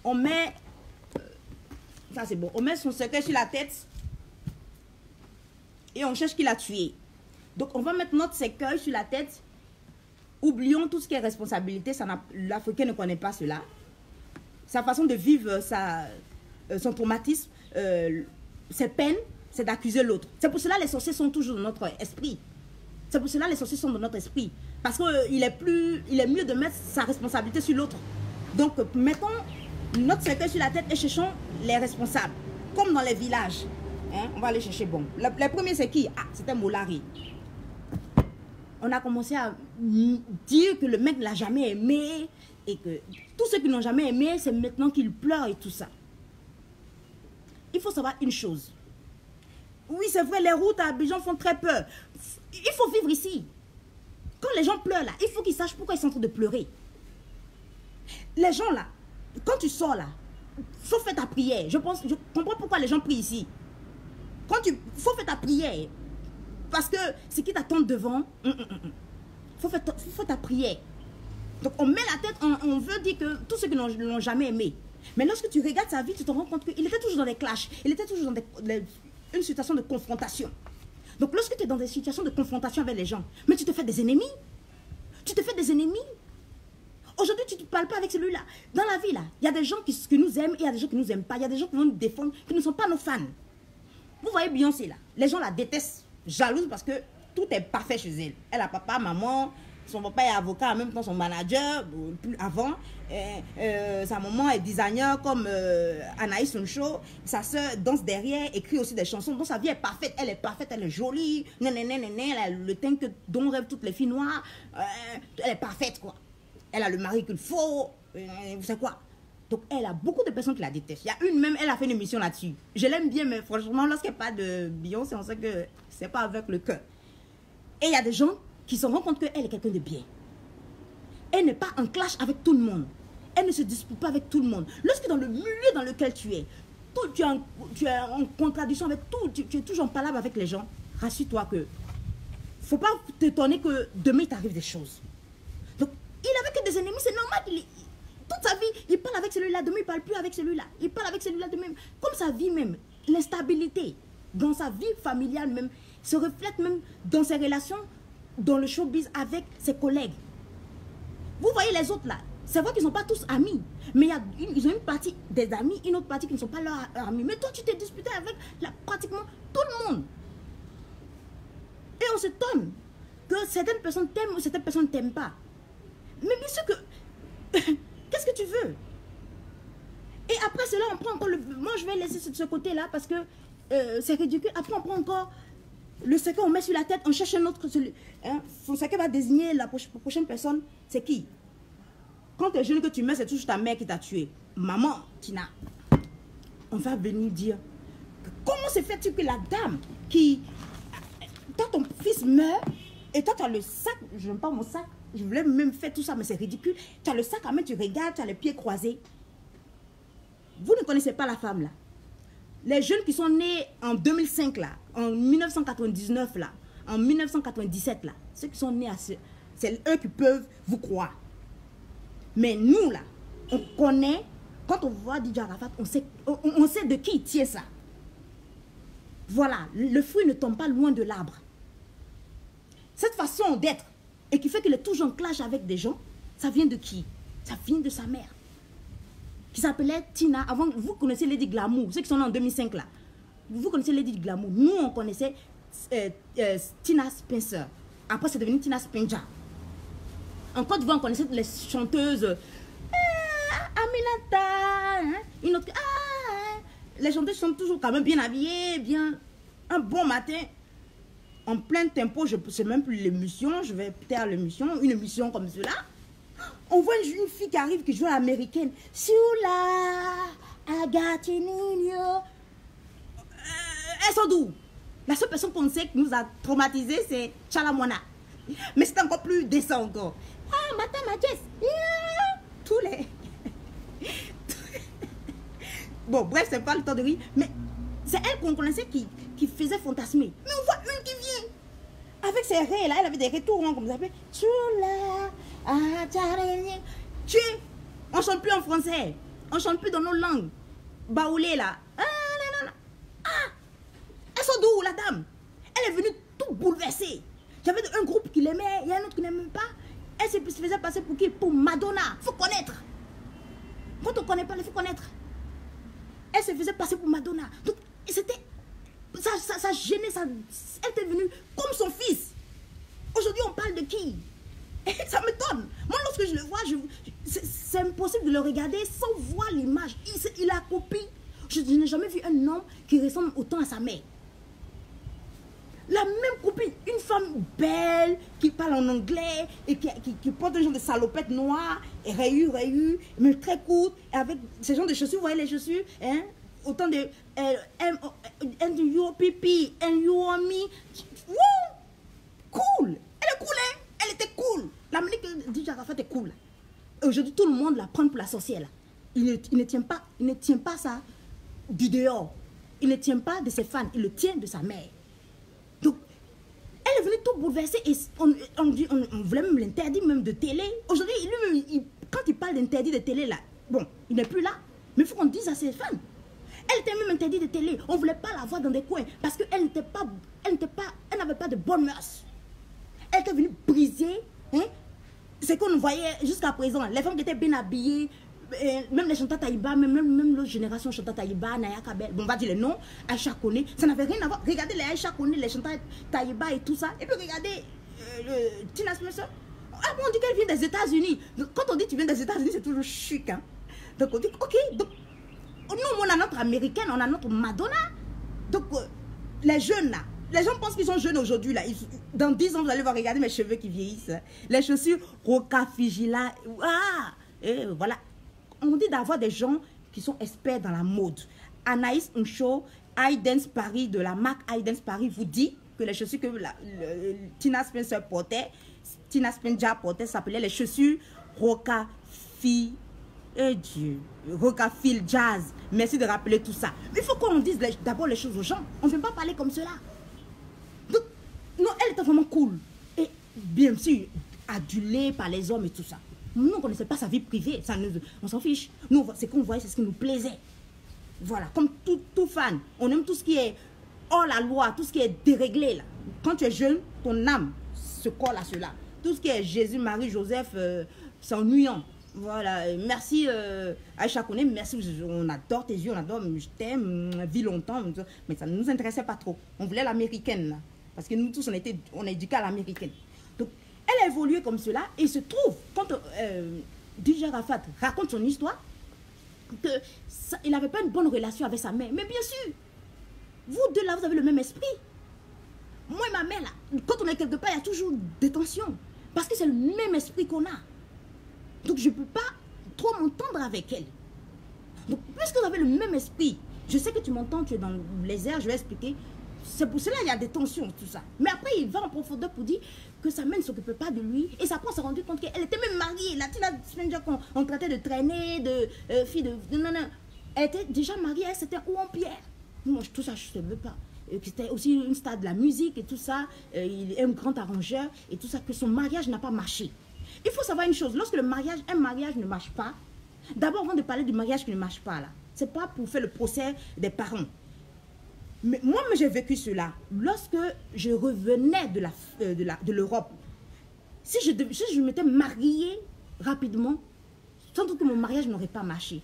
Speaker 2: On met... ça c'est bon. On met son cercueil sur la tête et on cherche qui l'a tué. Donc, on va mettre notre cercueil sur la tête. Oublions tout ce qui est responsabilité. L'Africain ne connaît pas cela. Sa façon de vivre son traumatisme, ses peines, c'est d'accuser l'autre. C'est pour cela que les sorciers sont toujours dans notre esprit. C'est pour cela que les sorciers sont dans notre esprit. Parce qu'il est mieux de mettre sa responsabilité sur l'autre. Donc, mettons notre cercueil sur la tête et cherchons les responsables. Comme dans les villages. Hein, on va aller chercher, bon. Le premier, c'est qui? Ah, c'était Molari. On a commencé à dire que le mec ne l'a jamais aimé. Et que tous ceux qui n'ont jamais aimé, c'est maintenant qu'ils pleurent et tout ça. Il faut savoir une chose. Oui, c'est vrai, les routes à Abidjan font très peur. Il faut vivre ici. Quand les gens pleurent là, il faut qu'ils sachent pourquoi ils sont en train de pleurer. Les gens là, quand tu sors là, il faut faire ta prière. Je comprends pourquoi les gens prient ici. Il faut faire ta prière. Parce que ce qui t'attend devant, il faut faire ta prière. Donc on met la tête, on veut dire que tous ceux qui ne l'ont jamais aimé. Mais lorsque tu regardes sa vie, tu te rends compte qu'il était toujours dans des clashs. Il était toujours dans une situation de confrontation. Donc lorsque tu es dans des situations de confrontation avec les gens, mais tu te fais des ennemis. Tu te fais des ennemis. Aujourd'hui, tu ne parles pas avec celui-là. Dans la vie, là, il y a des gens qui nous aiment et il y a des gens qui ne nous aiment pas. Il y a des gens qui vont nous défendre, qui ne sont pas nos fans. Vous voyez Beyoncé, là. Les gens la détestent, jalouse parce que tout est parfait chez elle. Elle a papa, maman, son papa est avocat, en même temps son manager, plus avant. Sa maman est designer comme Anaïs Soncho. Sa soeur danse derrière, écrit aussi des chansons. Donc sa vie est parfaite. Elle est jolie. Elle a le teint dont rêvent toutes les filles noires. Elle est parfaite, quoi. Elle a le mari qu'il faut. Vous savez quoi? Donc elle a beaucoup de personnes qui la détestent. Il y a une même, elle a fait une émission là-dessus. Je l'aime bien, mais franchement, lorsqu'il n'y a pas de Beyoncé, on sait que c'est pas avec le cœur. Et il y a des gens qui se rendent compte qu'elle est quelqu'un de bien. Elle n'est pas en clash avec tout le monde. Elle ne se dispute pas avec tout le monde. Lorsque dans le milieu dans lequel tu es, tu es en contradiction avec tout, tu es toujours en palabre avec les gens, rassure-toi que faut pas t'étonner que demain il t'arrive des choses. Donc, il avait que des ennemis, c'est normal qu'il toute sa vie, il parle avec celui-là, demain il ne parle plus avec celui-là. Il parle avec celui-là demain. Comme sa vie même, l'instabilité dans sa vie familiale même, se reflète même dans ses relations, dans le showbiz avec ses collègues. Vous voyez les autres là, c'est vrai qu'ils ne sont pas tous amis, mais ils ont une partie des amis, une autre partie qui ne sont pas leurs amis. Mais toi, tu t'es disputé avec pratiquement tout le monde. Et on s'étonne que certaines personnes t'aiment ou certaines personnes ne t'aiment pas. Mais bien sûr que... Qu'est-ce que tu veux? Et après cela, on prend encore le... Moi, je vais laisser ce côté-là parce que c'est ridicule. Après, on prend encore le cercueil, on met sur la tête, on cherche un autre... Hein? Son cercueil va désigner la prochaine personne. C'est qui? Quand tu es jeune que tu meurs, c'est toujours ta mère qui t'a tué. Maman, Tina, on va venir dire que comment se fait-il que la dame qui... Toi, ton fils meurt et toi, tu as le sac. Je n'aime pas mon sac. Je voulais même faire tout ça, mais c'est ridicule. Tu as le sac à main, tu regardes, tu as les pieds croisés. Vous ne connaissez pas la femme là. Les jeunes qui sont nés en 2005 là, en 1999 là, en 1997 là, ceux qui sont nés à c'est eux qui peuvent vous croire. Mais nous là, on connaît, quand on voit DJ Arafat, on sait de qui il tient ça. Voilà, le fruit ne tombe pas loin de l'arbre. Cette façon d'être, et qui fait qu'il est toujours en clash avec des gens, ça vient de qui? Ça vient de sa mère. Qui s'appelait Tina. Avant, vous connaissez Lady Glamour, ceux qui sont nés en 2005 là. Vous connaissez Lady Glamour. Nous, on connaissait Tina Spencer. Après, c'est devenu Tina Spencer. En Côte d'Ivoire, on connaissait les chanteuses. Aminata. Hein, une autre. Les chanteuses sont toujours quand même bien habillées, bien. Un bon matin. en plein tempo, je ne sais même plus l'émission, je vais taire l'émission, une émission comme cela. On voit une fille qui arrive, qui joue à l'américaine. Sula, Agatinino. Elles sont d'où? La seule personne qu'on sait qui nous a traumatisés, c'est Chalamwana. Mais c'est encore plus décent encore. Ah, Mata Mathies. Tous les... Bon, bref, c'est pas le temps de rire. Mais c'est elle qu'on connaissait qui faisait fantasmer. Mais on voit une qui vient. Avec ses raies, là, elle avait des raies tout ronds, comme ça s'appelle. Tu on chante plus en français. On chante plus dans nos langues. Baoulé, là. Elles sont d'où, la dame? Elle est venue tout bouleversée. J'avais un groupe qui l'aimait, il y a un autre qui n'aimait pas. Elle se faisait passer pour qui? Pour Madonna. Il faut connaître. Quand on ne connaît pas, il faut connaître. Elle se faisait passer pour Madonna. Donc, c'était... Ça gênait, elle était venue comme son fils. Aujourd'hui, on parle de qui? Et ça m'étonne. Moi, lorsque je le vois, c'est impossible de le regarder sans voir l'image. Il a copié. Je n'ai jamais vu un homme qui ressemble autant à sa mère. La même copine, une femme belle, qui parle en anglais, et qui porte un genre de salopette noire, et rayures, mais très courte, et avec ce genre de chaussures, vous voyez les chaussures, hein? Autant de N-U-O-P-P, N-U-O-M-I. Cool! Elle est cool, hein? Elle était cool. La manière que DJ Arafat est cool. Aujourd'hui, tout le monde la prend pour la sorcière. Là. Il ne tient pas ça du dehors. Il ne tient pas de ses fans, il le tient de sa mère. Donc, elle est venue tout bouleversée et on voulait même l'interdire même de télé. Aujourd'hui, lui-même, quand il parle d'interdit de télé, là, bon, il n'est plus là, mais il faut qu'on dise à ses fans. Elle était même interdite de télé. On ne voulait pas la voir dans des coins parce qu'elle n'avait pas de bonnes mœurs. Elle était venue briser, hein, ce qu'on voyait jusqu'à présent. Les femmes qui étaient bien habillées, même les chanteurs Taïba, même l'autre génération chanteurs Taïba, Naya Kabel, bon, on va dire les noms, Aïcha Kone, ça n'avait rien à voir. Regardez les Aïcha Kone, les chanteurs Taïba et tout ça. Et puis regardez Tina Smith. Ah bon, on dit qu'elle vient des États-Unis. Quand on dit tu viens des États-Unis, c'est toujours chic. Hein? Donc on dit, ok, donc nous, on a notre américaine, on a notre Madonna. Donc les jeunes là, les gens pensent qu'ils sont jeunes aujourd'hui là. Dans 10 ans, vous allez voir, regarder mes cheveux qui vieillissent. Hein? Les chaussures Roca Figila. Ah, et voilà. On dit d'avoir des gens qui sont experts dans la mode. Anaïs Uncho, iDance Paris, de la marque iDance Paris, vous dit que les chaussures que Tina Spencer portait, Tina Spencer portait, s'appelaient les chaussures Roca Fil. Eh Dieu, Roca Fil Jazz. Merci de rappeler tout ça. Mais il faut qu'on dise d'abord les choses aux gens. On ne veut pas parler comme cela. Donc, non, elle était vraiment cool. Et bien sûr, adulée par les hommes et tout ça. Nous, on ne connaissait pas sa vie privée, ça nous, on s'en fiche. Nous, ce qu'on voyait, c'est ce qui nous plaisait. Voilà, comme tout fan, on aime tout ce qui est hors la loi, tout ce qui est déréglé. Là. Quand tu es jeune, ton âme se colle à cela. Tout ce qui est Jésus, Marie, Joseph, c'est ennuyant. Voilà, merci Aïcha Kone, merci, on adore tes yeux, on adore, je t'aime, vis longtemps, mais ça ne nous intéressait pas trop. On voulait l'américaine, parce que nous tous, on est éduqués à l'américaine. Donc, elle a évolué comme cela et il se trouve, quand DJ Arafat raconte son histoire, qu'il n'avait pas une bonne relation avec sa mère. Mais bien sûr, vous deux là, vous avez le même esprit. Moi et ma mère là, quand on est quelque part, il y a toujours des tensions. Parce que c'est le même esprit qu'on a. Donc je ne peux pas trop m'entendre avec elle. Donc puisque vous avez le même esprit, je sais que tu m'entends, tu es dans les airs, je vais expliquer. C'est pour cela qu'il y a des tensions, tout ça. Mais après, il va en profondeur pour dire que sa mère ne s'occupait pas de lui. Et sa mère s'est rendu compte qu'elle était même mariée. La Tina Spencer qu'on traitait de traîner, de fille de... Non. Elle était déjà mariée, elle c'était où en pierre. Moi, tout ça, je ne veux pas. C'était aussi une star de la musique et tout ça. Il est un grand arrangeur et tout ça, que son mariage n'a pas marché. Il faut savoir une chose, lorsque un mariage ne marche pas, d'abord, avant de parler du mariage qui ne marche pas, là, c'est pas pour faire le procès des parents. Mais moi, j'ai vécu cela. Lorsque je revenais de l'Europe, si je m'étais mariée rapidement, sans doute que mon mariage n'aurait pas marché.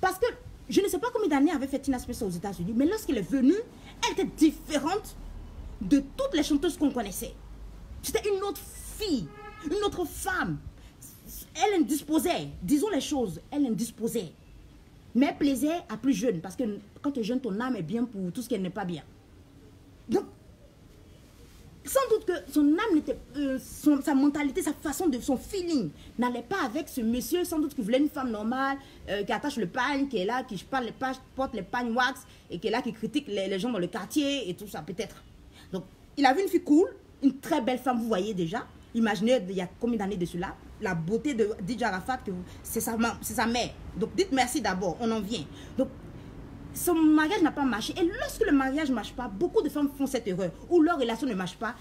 Speaker 2: Parce que je ne sais pas combien d'années avait fait Tina Spencer aux États-Unis, mais lorsqu'elle est venue, elle était différente de toutes les chanteuses qu'on connaissait. C'était une autre fille, une autre femme. Elle indisposait, disons les choses, elle indisposait. Mais elle plaisait à plus jeune, parce que quand tu es jeune, ton âme est bien pour tout ce qui n'est pas bien. Donc, sans doute que son âme n'était, sa mentalité, sa façon de, son feeling n'allait pas avec ce monsieur, sans doute qu'il voulait une femme normale, qui attache le pagne, qui est là, qui porte les pagnes wax, et qui est là, qui critique les gens dans le quartier, et tout ça, peut-être. Donc, il a vu une fille cool, une très belle femme, vous voyez déjà. Imaginez, il y a combien d'années de cela, la beauté de DJ Arafat, c'est sa mère. Donc, dites merci d'abord, on en vient. Donc, son mariage n'a pas marché. Et lorsque le mariage ne marche pas, beaucoup de femmes font cette erreur. Ou leur relation ne marche pas.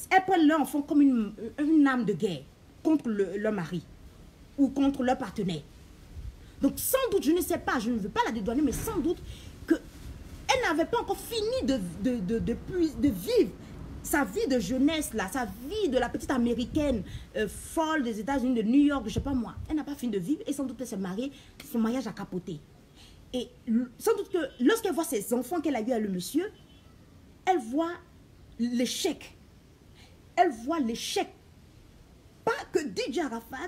Speaker 2: Elles prennent leur enfant comme une arme de guerre contre leur mari. Ou contre leur partenaire. Donc sans doute, je ne sais pas, je ne veux pas la dédouaner, mais sans doute qu'elle n'avait pas encore fini de vivre sa vie de jeunesse, là, sa vie de la petite américaine folle des États-Unis, de New York, je ne sais pas moi. Elle n'a pas fini de vivre et sans doute elle s'est mariée, son mariage a capoté. Et sans doute que lorsqu'elle voit ses enfants qu'elle a eu à le monsieur, elle voit l'échec. Elle voit l'échec. Pas que DJ Arafat,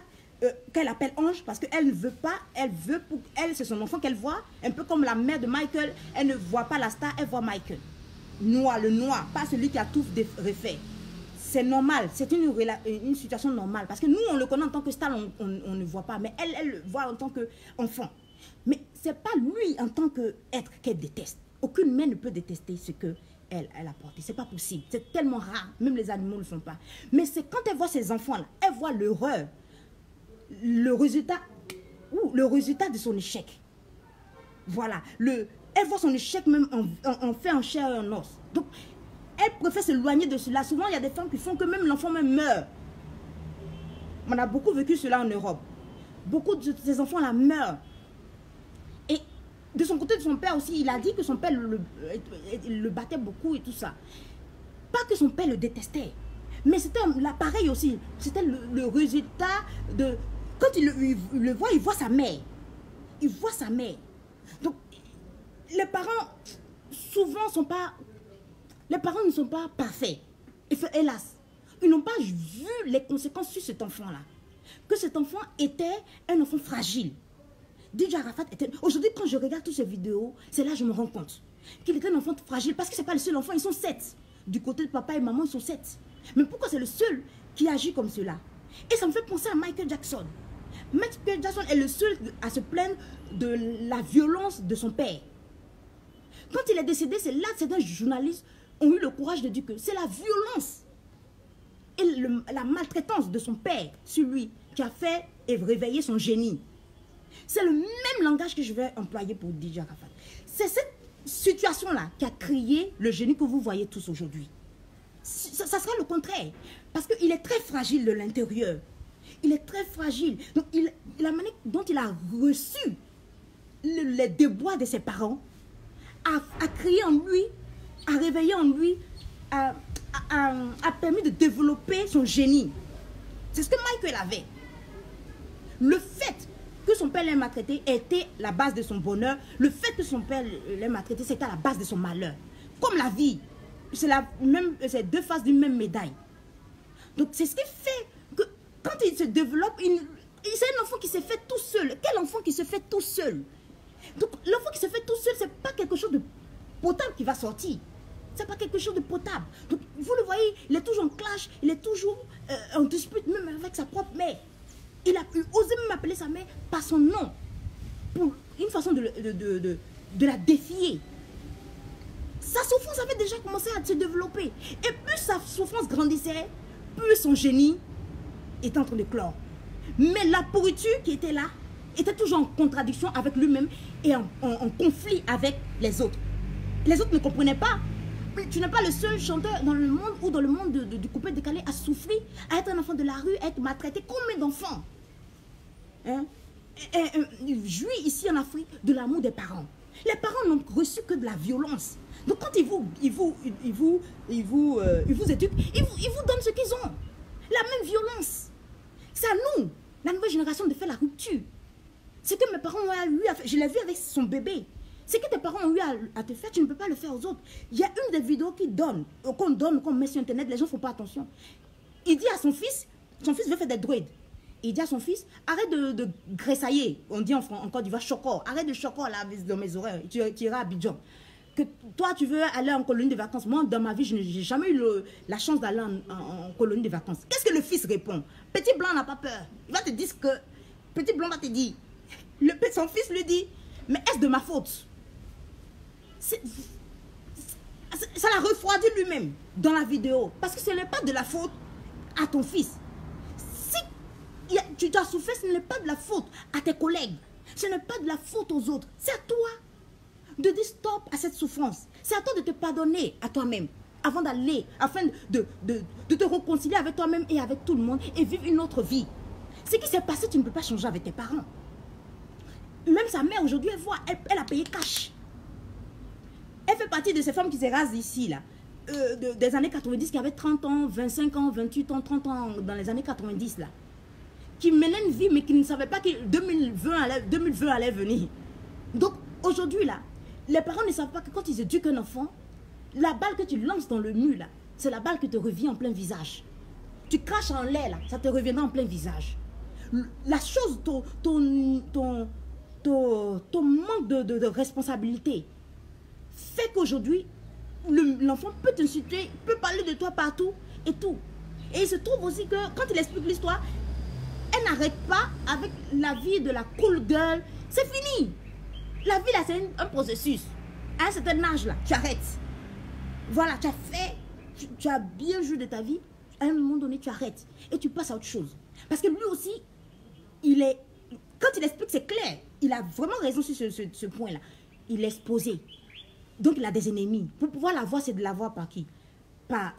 Speaker 2: qu'elle appelle Ange, parce qu'elle ne veut pas, elle veut pour elle, c'est son enfant qu'elle voit, un peu comme la mère de Michael, elle ne voit pas la star, elle voit Michael. Noir, le noir, pas celui qui a tout refait. C'est normal, c'est une situation normale, parce que nous, on le connaît en tant que star, on ne voit pas, mais elle le voit en tant qu'enfant. Mais ce n'est pas lui en tant qu'être qu'elle déteste. Aucune mère ne peut détester ce qu'elle a porté. Ce n'est pas possible. C'est tellement rare. Même les animaux ne le font pas. Mais c'est quand elle voit ces enfants-là, elle voit l'horreur, le résultat de son échec. Voilà. Elle voit son échec même en fait en chair et en os. Donc, elle préfère s'éloigner de cela. Souvent, il y a des femmes qui font que même l'enfant même meurt. On a beaucoup vécu cela en Europe. Beaucoup de ces enfants-là meurent. De son côté, de son père aussi, il a dit que son père le battait beaucoup et tout ça. Pas que son père le détestait, mais c'était pareil aussi. C'était le résultat de... Quand il le voit, il voit sa mère. Il voit sa mère. Donc, les parents, souvent, les parents ne sont pas parfaits. Hélas, ils n'ont pas vu les conséquences sur cet enfant-là. Que cet enfant était un enfant fragile. DJ Arafat était... Aujourd'hui, quand je regarde toutes ces vidéos, c'est là que je me rends compte qu'il était un enfant fragile. Parce que ce n'est pas le seul enfant, ils sont 7. Du côté de papa et maman, ils sont 7. Mais pourquoi c'est le seul qui agit comme cela? Et ça me fait penser à Michael Jackson. Michael Jackson est le seul à se plaindre de la violence de son père. Quand il est décédé, c'est là que certains journalistes ont eu le courage de dire que c'est la violence et la maltraitance de son père sur lui qui a fait et réveillé son génie. C'est le même langage que je vais employer pour DJ Arafat. C'est cette situation-là qui a créé le génie que vous voyez tous aujourd'hui. Ça sera le contraire. Parce qu'il est très fragile de l'intérieur. Il est très fragile. Donc, la manière dont il a reçu les déboires de ses parents a créé en lui, a réveillé en lui, a permis de développer son génie. C'est ce que Michael avait. Le fait que son père l'ait maltraité était la base de son bonheur. Le fait que son père l'ait maltraité, c'était la base de son malheur. Comme la vie, c'est deux faces d'une même médaille. Donc c'est ce qui fait que quand il se développe, c'est un enfant qui se fait tout seul. Quel enfant qui se fait tout seul? Donc l'enfant qui se fait tout seul, c'est pas quelque chose de potable qui va sortir. C'est pas quelque chose de potable. Donc vous le voyez, il est toujours en clash, il est toujours en dispute même avec sa propre mère. Il a osé même appeler sa mère par son nom. Pour une façon de la défier. Sa souffrance avait déjà commencé à se développer. Et plus sa souffrance grandissait, plus son génie était en train de clore. Mais la pourriture qui était là était toujours en contradiction avec lui-même et en conflit avec les autres. Les autres ne comprenaient pas. Tu n'es pas le seul chanteur dans le monde ou dans le monde du coupé décalé à souffrir, à être un enfant de la rue, à être maltraité. Combien d'enfants jouit ici en Afrique de l'amour des parents. Les parents n'ont reçu que de la violence. Donc quand ils vous éduquent, ils vous donnent ce qu'ils ont. La même violence. C'est à nous, la nouvelle génération, de faire la rupture. Ce que mes parents ont eu à faire, je l'ai vu avec son bébé. Ce que tes parents ont eu à te faire, tu ne peux pas le faire aux autres. Il y a une des vidéos qu'on met sur Internet, les gens ne font pas attention. Il dit à son fils veut faire des droïdes. Il dit à son fils, arrête de gressailler. On dit en Côte d'Ivoire, chocor. Arrête de chocor là dans mes oreilles. Tu iras à Abidjan. que toi, tu veux aller en colonie de vacances. Moi, dans ma vie, je n'ai jamais eu la chance d'aller en colonie de vacances. Qu'est-ce que le fils répond? Petit blanc n'a pas peur. Il va te dire que... Petit blanc va te dire. Son fils lui dit, mais est-ce de ma faute? Ça l'a refroidi lui-même dans la vidéo. Parce que ce n'est pas de la faute à ton fils. Si tu dois souffrir, ce n'est pas de la faute à tes collègues. Ce n'est pas de la faute aux autres. C'est à toi de dire stop à cette souffrance. C'est à toi de te pardonner à toi-même avant d'aller, afin de te réconcilier avec toi-même et avec tout le monde et vivre une autre vie. Ce qui s'est passé, tu ne peux pas changer avec tes parents. Même sa mère, aujourd'hui, elle voit, elle a payé cash. Elle fait partie de ces femmes qui se rasent ici, là, des années 90, qui avaient 30 ans, 25 ans, 28 ans, 30 ans, dans les années 90, là. Qui menaient une vie, mais qui ne savaient pas que 2020 allait venir. Donc, aujourd'hui, là, les parents ne savent pas que quand ils éduquent un enfant, la balle que tu lances dans le mur, là, c'est la balle qui te revient en plein visage. Tu craches en l'air, là, ça te reviendra en plein visage. La chose, ton manque de responsabilité fait qu'aujourd'hui, l'enfant peut t'insulter, peut parler de toi partout et tout. Et il se trouve aussi que quand il explique l'histoire, elle n'arrête pas avec la vie de la cool girl. C'est fini. La vie là, c'est un processus. À un certain âge là, tu arrêtes. Voilà, tu as fait, tu as bien joué de ta vie. À un moment donné, tu arrêtes et tu passes à autre chose. Parce que lui aussi, quand il explique, c'est clair. Il a vraiment raison sur ce point-là. Il est exposé. Donc, il a des ennemis. Pour pouvoir la voir, c'est de la voir par qui? Pas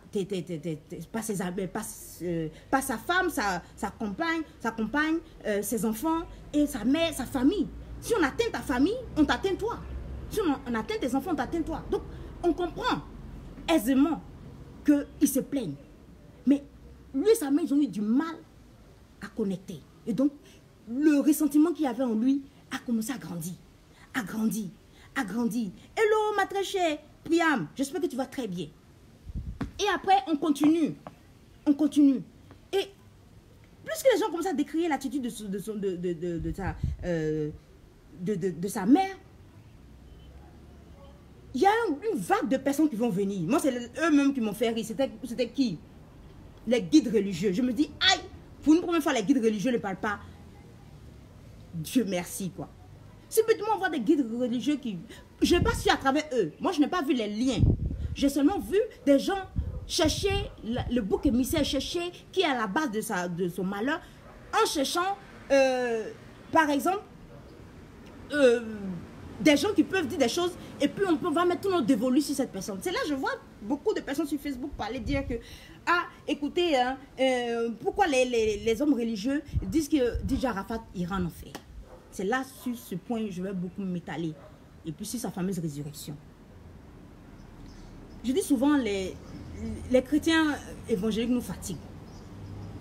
Speaker 2: ses amis, pas sa femme, sa compagne, ses enfants et sa mère, sa famille. Si on atteint ta famille, on t'atteint toi. Si on atteint tes enfants, on t'atteint toi. Donc, on comprend aisément qu'ils se plaignent. Mais lui et sa mère, ils ont eu du mal à connecter. Et donc, le ressentiment qu'il y avait en lui a commencé à grandir. A grandi. Hello, ma très chère Priam, j'espère que tu vas très bien. Et après, on continue. Et plus que les gens commencent à décrire l'attitude de sa mère, il y a une vague de personnes qui vont venir. Moi, c'est eux-mêmes qui m'ont fait rire. C'était qui? Les guides religieux. Je me dis, aïe, pour une première fois, les guides religieux ne parlent pas. Dieu merci, quoi. Subitement, on voit des guides religieux qui... Je n'ai pas su à travers eux. Moi, je n'ai pas vu les liens. J'ai seulement vu des gens chercher le bouc émissaire, chercher qui est à la base de son malheur, en cherchant, par exemple, des gens qui peuvent dire des choses et puis on va mettre tout notre dévolu sur cette personne. C'est là que je vois beaucoup de personnes sur Facebook parler, dire que, ah, écoutez, hein, pourquoi les hommes religieux disent que DJ Arafat ira en enfer. C'est là, sur ce point, je vais beaucoup m'étaler. Et puis sur sa fameuse résurrection. Je dis souvent, les chrétiens évangéliques nous fatiguent.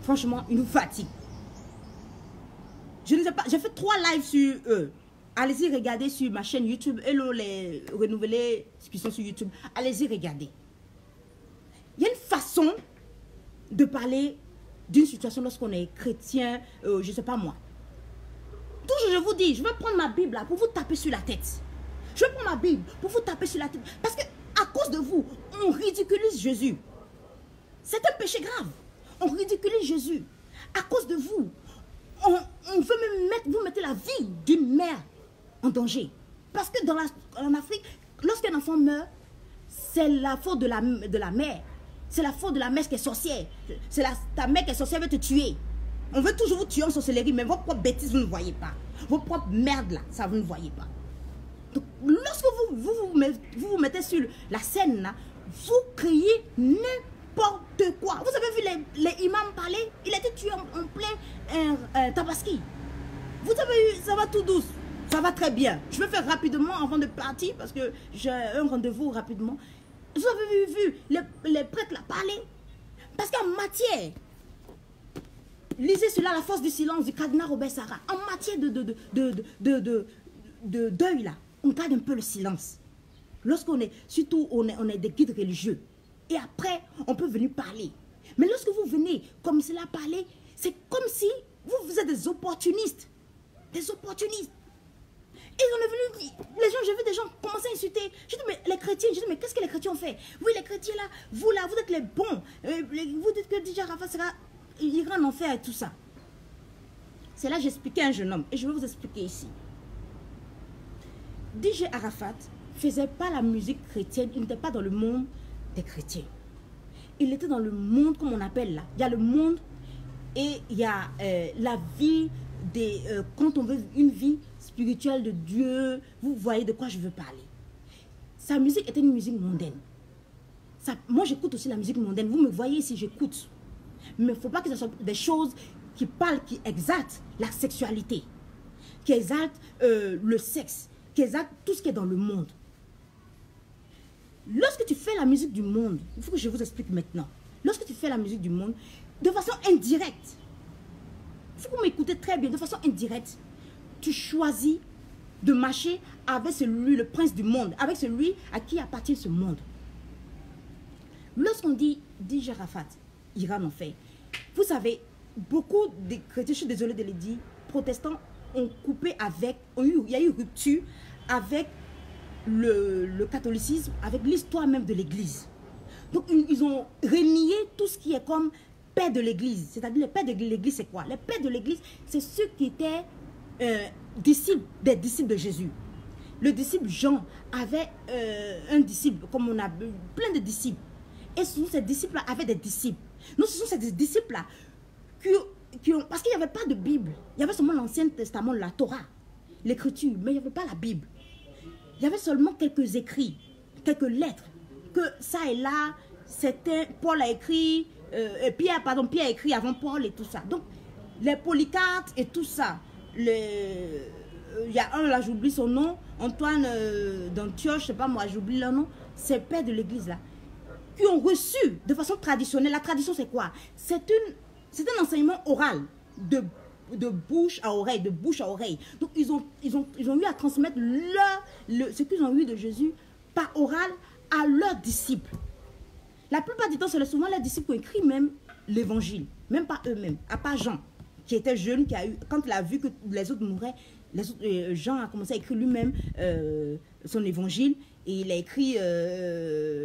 Speaker 2: Franchement, ils nous fatiguent. Je ne sais pas, j'ai fait 3 lives sur eux. Allez-y regarder sur ma chaîne YouTube. Hello les renouvelés qui sont sur YouTube. Allez-y regarder. Il y a une façon de parler d'une situation lorsqu'on est chrétien, je ne sais pas moi. Toujours je vous dis, je vais prendre ma Bible là pour vous taper sur la tête. Je vais prendre ma Bible pour vous taper sur la tête. Parce que à cause de vous, on ridiculise Jésus. C'est un péché grave. On ridiculise Jésus. À cause de vous, on veut même vous mettez la vie d'une mère en danger. Parce que en Afrique, lorsqu'un enfant meurt, c'est la faute de la mère. C'est la faute de la mère qui est sorcière. C'est ta mère qui est sorcière, elle veut te tuer. On veut toujours vous tuer en sorcellerie, mais vos propres bêtises, vous ne voyez pas. Vos propres merdes là, ça vous ne voyez pas. Donc, lorsque vous mettez sur la scène là, vous criez n'importe quoi. Vous avez vu les imams parler? Il a été tué en plein Tabaski. Vous avez eu, ça va tout douce. Ça va très bien. Je vais faire rapidement avant de partir parce que j'ai un rendez-vous rapidement. Vous avez vu les prêtres là parler? Parce qu'en matière, lisez cela, La force du silence du cardinal Robert Sarah. En matière de deuil là, on garde un peu le silence. Lorsqu'on est, surtout on est des guides religieux. Et après, on peut venir parler. Mais lorsque vous venez comme cela parler, c'est comme si vous êtes des opportunistes. Des opportunistes. Et on est venu, les gens, j'ai vu des gens commencer à insulter. J'ai dit, mais les chrétiens, j'ai dit, mais qu'est-ce que les chrétiens ont fait? Oui, les chrétiens là, vous êtes les bons. Vous dites que DJ Arafat ira en enfer et tout ça. C'est là que j'expliquais à un jeune homme. Et je vais vous expliquer ici. DJ Arafat ne faisait pas la musique chrétienne. Il n'était pas dans le monde des chrétiens. Il était dans le monde, comme on appelle là. Il y a le monde et il y a la vie des... quand on veut une vie spirituelle de Dieu, vous voyez de quoi je veux parler. Sa musique était une musique mondaine. Moi, j'écoute aussi la musique mondaine. Vous me voyez ici, j'écoute. Mais il ne faut pas que ce soit des choses qui parlent, qui exaltent la sexualité, qui exaltent le sexe, qui exaltent tout ce qui est dans le monde. Lorsque tu fais la musique du monde, il faut que je vous explique maintenant. Lorsque tu fais la musique du monde, de façon indirecte, il faut que vous m'écoutez très bien, de façon indirecte, tu choisis de marcher avec celui, le prince du monde, avec celui à qui appartient ce monde. Lorsqu'on dit DJ Arafat, ira en enfer, vous savez, beaucoup de chrétiens, je suis désolée de le dire, protestants ont coupé avec, il y a eu rupture avec le catholicisme, avec l'histoire même de l'église. Donc ils ont renié tout ce qui est comme père de l'église. C'est-à-dire les pères de l'église, c'est quoi? Les pères de l'église, c'est ceux qui étaient disciples, des disciples de Jésus. Le disciple Jean avait un disciple, comme on a plein de disciples. Et souvent ces disciples-là avaient des disciples. Nous, ce sont ces disciples-là qui ont... Parce qu'il n'y avait pas de Bible. Il y avait seulement l'Ancien Testament, la Torah, l'Écriture, mais il n'y avait pas la Bible. Il y avait seulement quelques écrits, quelques lettres, que ça et là, c'était... Paul a écrit, Pierre a écrit avant Paul et tout ça. Donc, les Polycarpes et tout ça, il y a un là, j'oublie son nom, Antoine d'Antioche, je sais pas moi, j'oublie leur nom, c'est père de l'église là, qui ont reçu de façon traditionnelle. La tradition c'est quoi? C'est un enseignement oral, de bouche à oreille, de bouche à oreille. Donc ils ont eu à transmettre ce qu'ils ont eu de Jésus par oral à leurs disciples. La plupart du temps, c'est souvent les disciples qui ont écrit même l'évangile, même pas eux-mêmes, à part Jean, qui était jeune, quand il a vu que les autres mouraient, Jean a commencé à écrire lui-même son évangile et il a écrit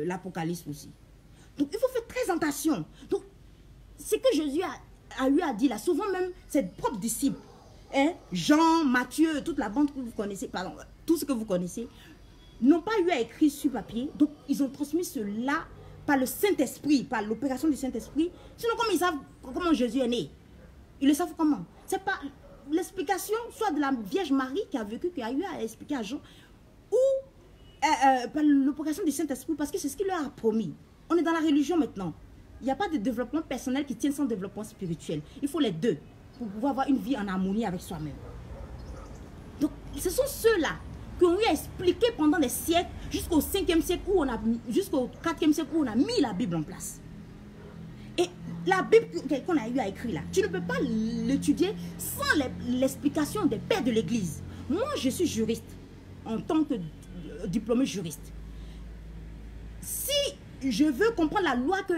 Speaker 2: l'Apocalypse aussi. Donc il faut faire très attention. Donc ce que Jésus a eu à dire là, souvent même ses propres disciples, hein, Jean, Matthieu, toute la bande que vous connaissez, pardon, tout ce que vous connaissez, n'ont pas eu à écrire sur papier. Donc ils ont transmis cela par le Saint-Esprit, par l'opération du Saint-Esprit. Sinon, comme ils savent comment Jésus est né, ils le savent comment. C'est pas l'explication, soit de la Vierge Marie qui a vécu, qui a eu à expliquer à Jean, ou par l'opération du Saint-Esprit, parce que c'est ce qu'il leur a promis. On est dans la religion maintenant. Il n'y a pas de développement personnel qui tienne sans développement spirituel. Il faut les deux pour pouvoir avoir une vie en harmonie avec soi-même. Donc, ce sont ceux-là qui ont eu à expliquer pendant des siècles, jusqu'au 5e siècle, jusqu'au 4e siècle, où on a mis la Bible en place. Et la Bible qu'on a eu à écrire là, tu ne peux pas l'étudier sans l'explication des pères de l'Église. Moi, je suis juriste, en tant que diplômé juriste. Si je veux comprendre la loi que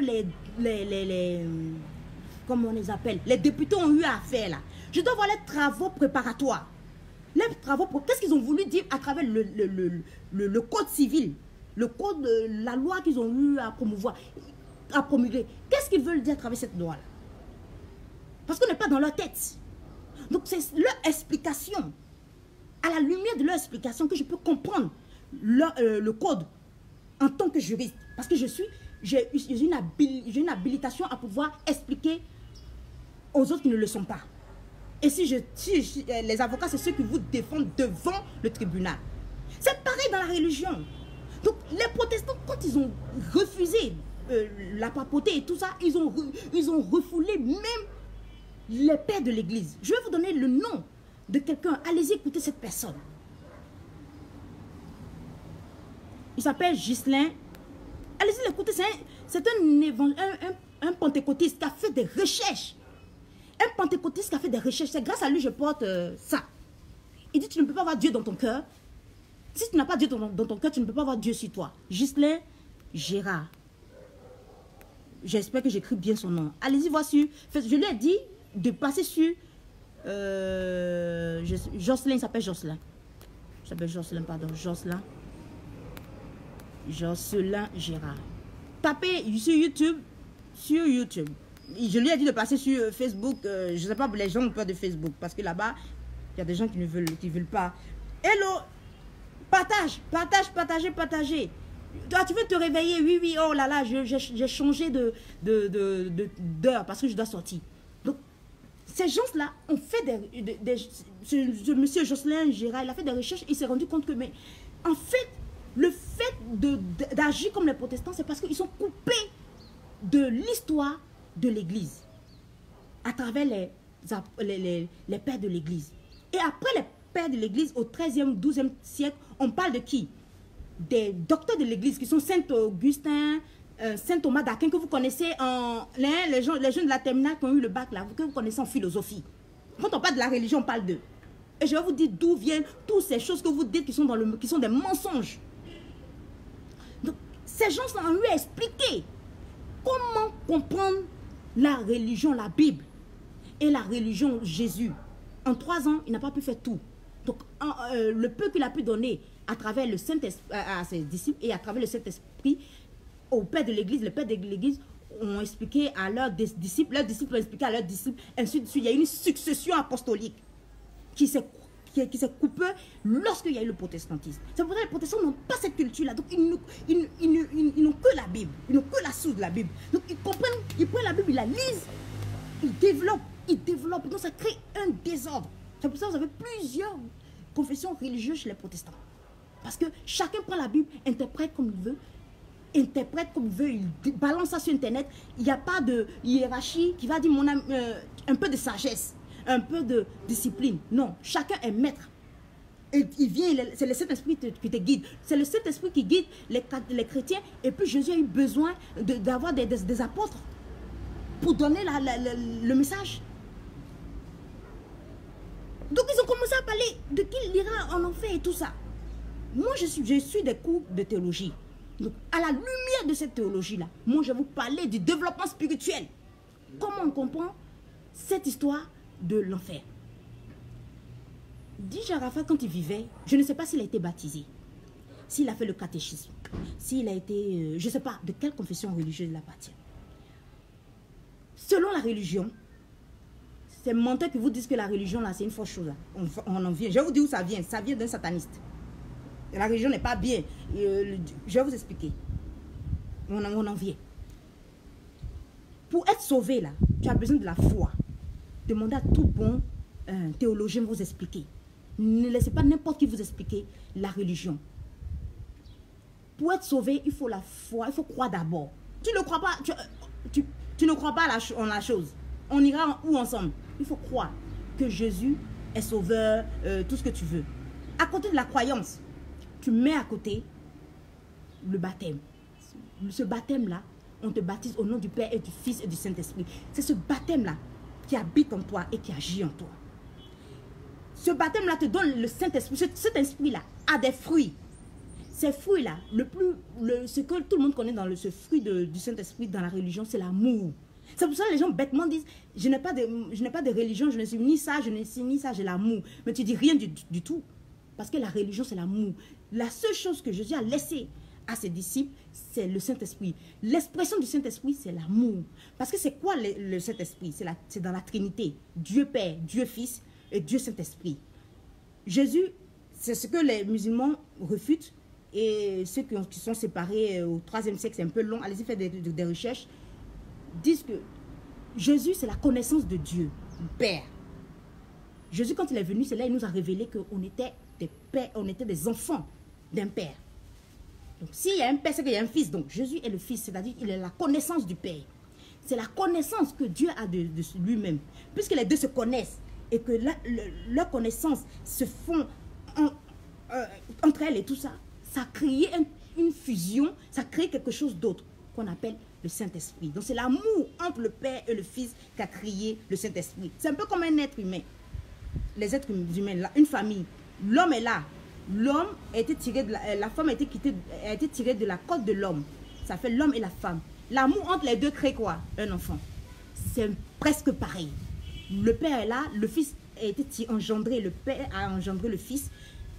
Speaker 2: comment on les appelle, les députés ont eu à faire là, je dois voir les travaux préparatoires. Les travaux, qu'est-ce qu'ils ont voulu dire à travers le code civil, le code, la loi qu'ils ont eu à promouvoir, à promulguer. Qu'est-ce qu'ils veulent dire à travers cette loi-là? Parce qu'on n'est pas dans leur tête. Donc c'est leur explication, à la lumière de leur explication, que je peux comprendre le code en tant que juriste. Parce que j'ai une habilitation à pouvoir expliquer aux autres qui ne le sont pas. Et les avocats, c'est ceux qui vous défendent devant le tribunal. C'est pareil dans la religion. Donc les protestants, quand ils ont refusé la papauté et tout ça, ils ont refoulé même les pères de l'église. Je vais vous donner le nom de quelqu'un. Allez-y écouter cette personne. Il s'appelle Ghislain. Allez-y l'écouter. C'est un pentecôtiste qui a fait des recherches. Un pentecôtiste qui a fait des recherches. C'est grâce à lui que je porte ça. Il dit, tu ne peux pas avoir Dieu dans ton cœur. Si tu n'as pas Dieu dans ton cœur, tu ne peux pas avoir Dieu sur toi. Ghislain Gérard. J'espère que j'écris bien son nom. Allez-y voir sur... Je lui ai dit de passer sur... Jocelyn, il s'appelle Jocelyn. Je s'appelle Jocelyn, pardon. Jocelyn Gérard. Tapez sur YouTube. Je lui ai dit de passer sur Facebook. Je ne sais pas, les gens ont peur de Facebook. Parce que là-bas, il y a des gens qui ne veulent pas. Hello! Partagez. Toi, tu veux te réveiller? Oui, oh là là, j'ai changé d'heure parce que je dois sortir. Donc, ces gens-là ont fait ce monsieur Jocelyn Gérard, il a fait des recherches, il s'est rendu compte que, mais en fait, le fait d'agir comme les protestants, c'est parce qu'ils sont coupés de l'histoire de l'Église à travers les pères de l'Église. Et après les pères de l'Église, au 13e, 12e siècle, on parle de qui? Des docteurs de l'Église qui sont Saint Augustin, Saint Thomas d'Aquin, que vous connaissez les jeunes de la terminale qui ont eu le bac là, que vous connaissez en philosophie. Quand on parle de la religion, on parle d'eux. Et je vais vous dire d'où viennent toutes ces choses que vous dites qui sont des mensonges. Donc, ces gens ont eu à expliquer comment comprendre la religion, la Bible et la religion Jésus. En 3 ans, il n'a pas pu faire tout. Donc, le peu qu'il a pu donner à travers le Saint-Esprit à ses disciples et à travers le Saint-Esprit aux pères de l'Église, les pères de l'Église ont expliqué à leurs disciples ont expliqué à leurs disciples, ainsi de suite. Il y a une succession apostolique qui s'est coupée lorsqu'il y a eu le protestantisme. C'est pour ça que les protestants n'ont pas cette culture-là. Donc, ils n'ont que la Bible. Ils n'ont que la source de la Bible. Donc, ils comprennent, ils prennent la Bible, ils la lisent, ils développent. Donc, ça crée un désordre. C'est pour ça que vous avez plusieurs confessions religieuses chez les protestants. Parce que chacun prend la Bible, interprète comme il veut, il balance ça sur Internet. Il n'y a pas de hiérarchie qui va dire un peu de sagesse, un peu de discipline. Non, chacun est maître. Et il vient, c'est le Saint-Esprit qui te guide. C'est le Saint-Esprit qui guide les chrétiens. Et puis Jésus a eu besoin d'avoir des apôtres pour donner le message. Donc ils ont commencé à parler de qui il ira en enfer et tout ça. Moi, je suis des cours de théologie. Donc, à la lumière de cette théologie-là, moi, je vais vous parler du développement spirituel. Comment on comprend cette histoire de l'enfer. DJ Arafat, quand il vivait, je ne sais pas s'il a été baptisé, s'il a fait le catéchisme, s'il a été, je ne sais pas de quelle confession religieuse il appartient. Selon la religion, c'est menteur qui vous disent que la religion, là, c'est une fausse chose. Là. On en vient. Je vais vous dire où ça vient. Ça vient d'un sataniste. La religion n'est pas bien. Je vais vous expliquer. On en vient. Pour être sauvé, là, tu as besoin de la foi. Demandez à tout bon théologien de vous expliquer. Ne laissez pas n'importe qui vous expliquer la religion. Pour être sauvé, il faut la foi, il faut croire d'abord. Tu ne crois pas, tu ne crois pas en la chose. On ira où ensemble? Il faut croire que Jésus est sauveur, tout ce que tu veux. À côté de la croyance, tu mets à côté le baptême. Ce baptême-là, on te baptise au nom du Père et du Fils et du Saint-Esprit. C'est ce baptême-là qui habite en toi et qui agit en toi. Ce baptême-là te donne le Saint-Esprit. Cet esprit-là a des fruits. Ces fruits-là, ce que tout le monde connaît dans ce fruit du Saint-Esprit dans la religion, c'est l'amour. C'est pour ça que les gens bêtement disent, je n'ai pas de religion, je ne suis ni ça, je ne suis ni ça, j'ai l'amour. Mais tu dis rien du tout. Parce que la religion, c'est l'amour. La seule chose que Jésus a laissée à ses disciples, c'est le Saint-Esprit. L'expression du Saint-Esprit, c'est l'amour. Parce que c'est quoi le Saint-Esprit? C'est dans la Trinité. Dieu Père, Dieu Fils et Dieu Saint-Esprit. Jésus, c'est ce que les musulmans refutent. Et ceux qui sont séparés au 3e siècle, c'est un peu long, allez-y faire des recherches, disent que Jésus, c'est la connaissance de Dieu, du Père. Jésus, quand il est venu, c'est là qu'il nous a révélé qu'on était des pères, on était des enfants d'un Père. Donc, s'il y a un Père, c'est qu'il y a un Fils. Donc, Jésus est le Fils, c'est-à-dire qu'il est la connaissance du Père. C'est la connaissance que Dieu a de lui-même. Puisque les deux se connaissent et que leur connaissance se font entre elles et tout ça, ça a créé une fusion, ça a créé quelque chose d'autre qu'on appelle le Saint-Esprit. Donc, c'est l'amour entre le Père et le Fils qui a créé le Saint-Esprit. C'est un peu comme un être humain. Les êtres humains, là, une famille. L'homme est là. L'homme a été tiré de la femme a été tirée de la côte de l'homme. Ça fait l'homme et la femme. L'amour entre les deux crée quoi? Un enfant. C'est presque pareil. Le père est là, le fils a été engendré, le père a engendré le fils.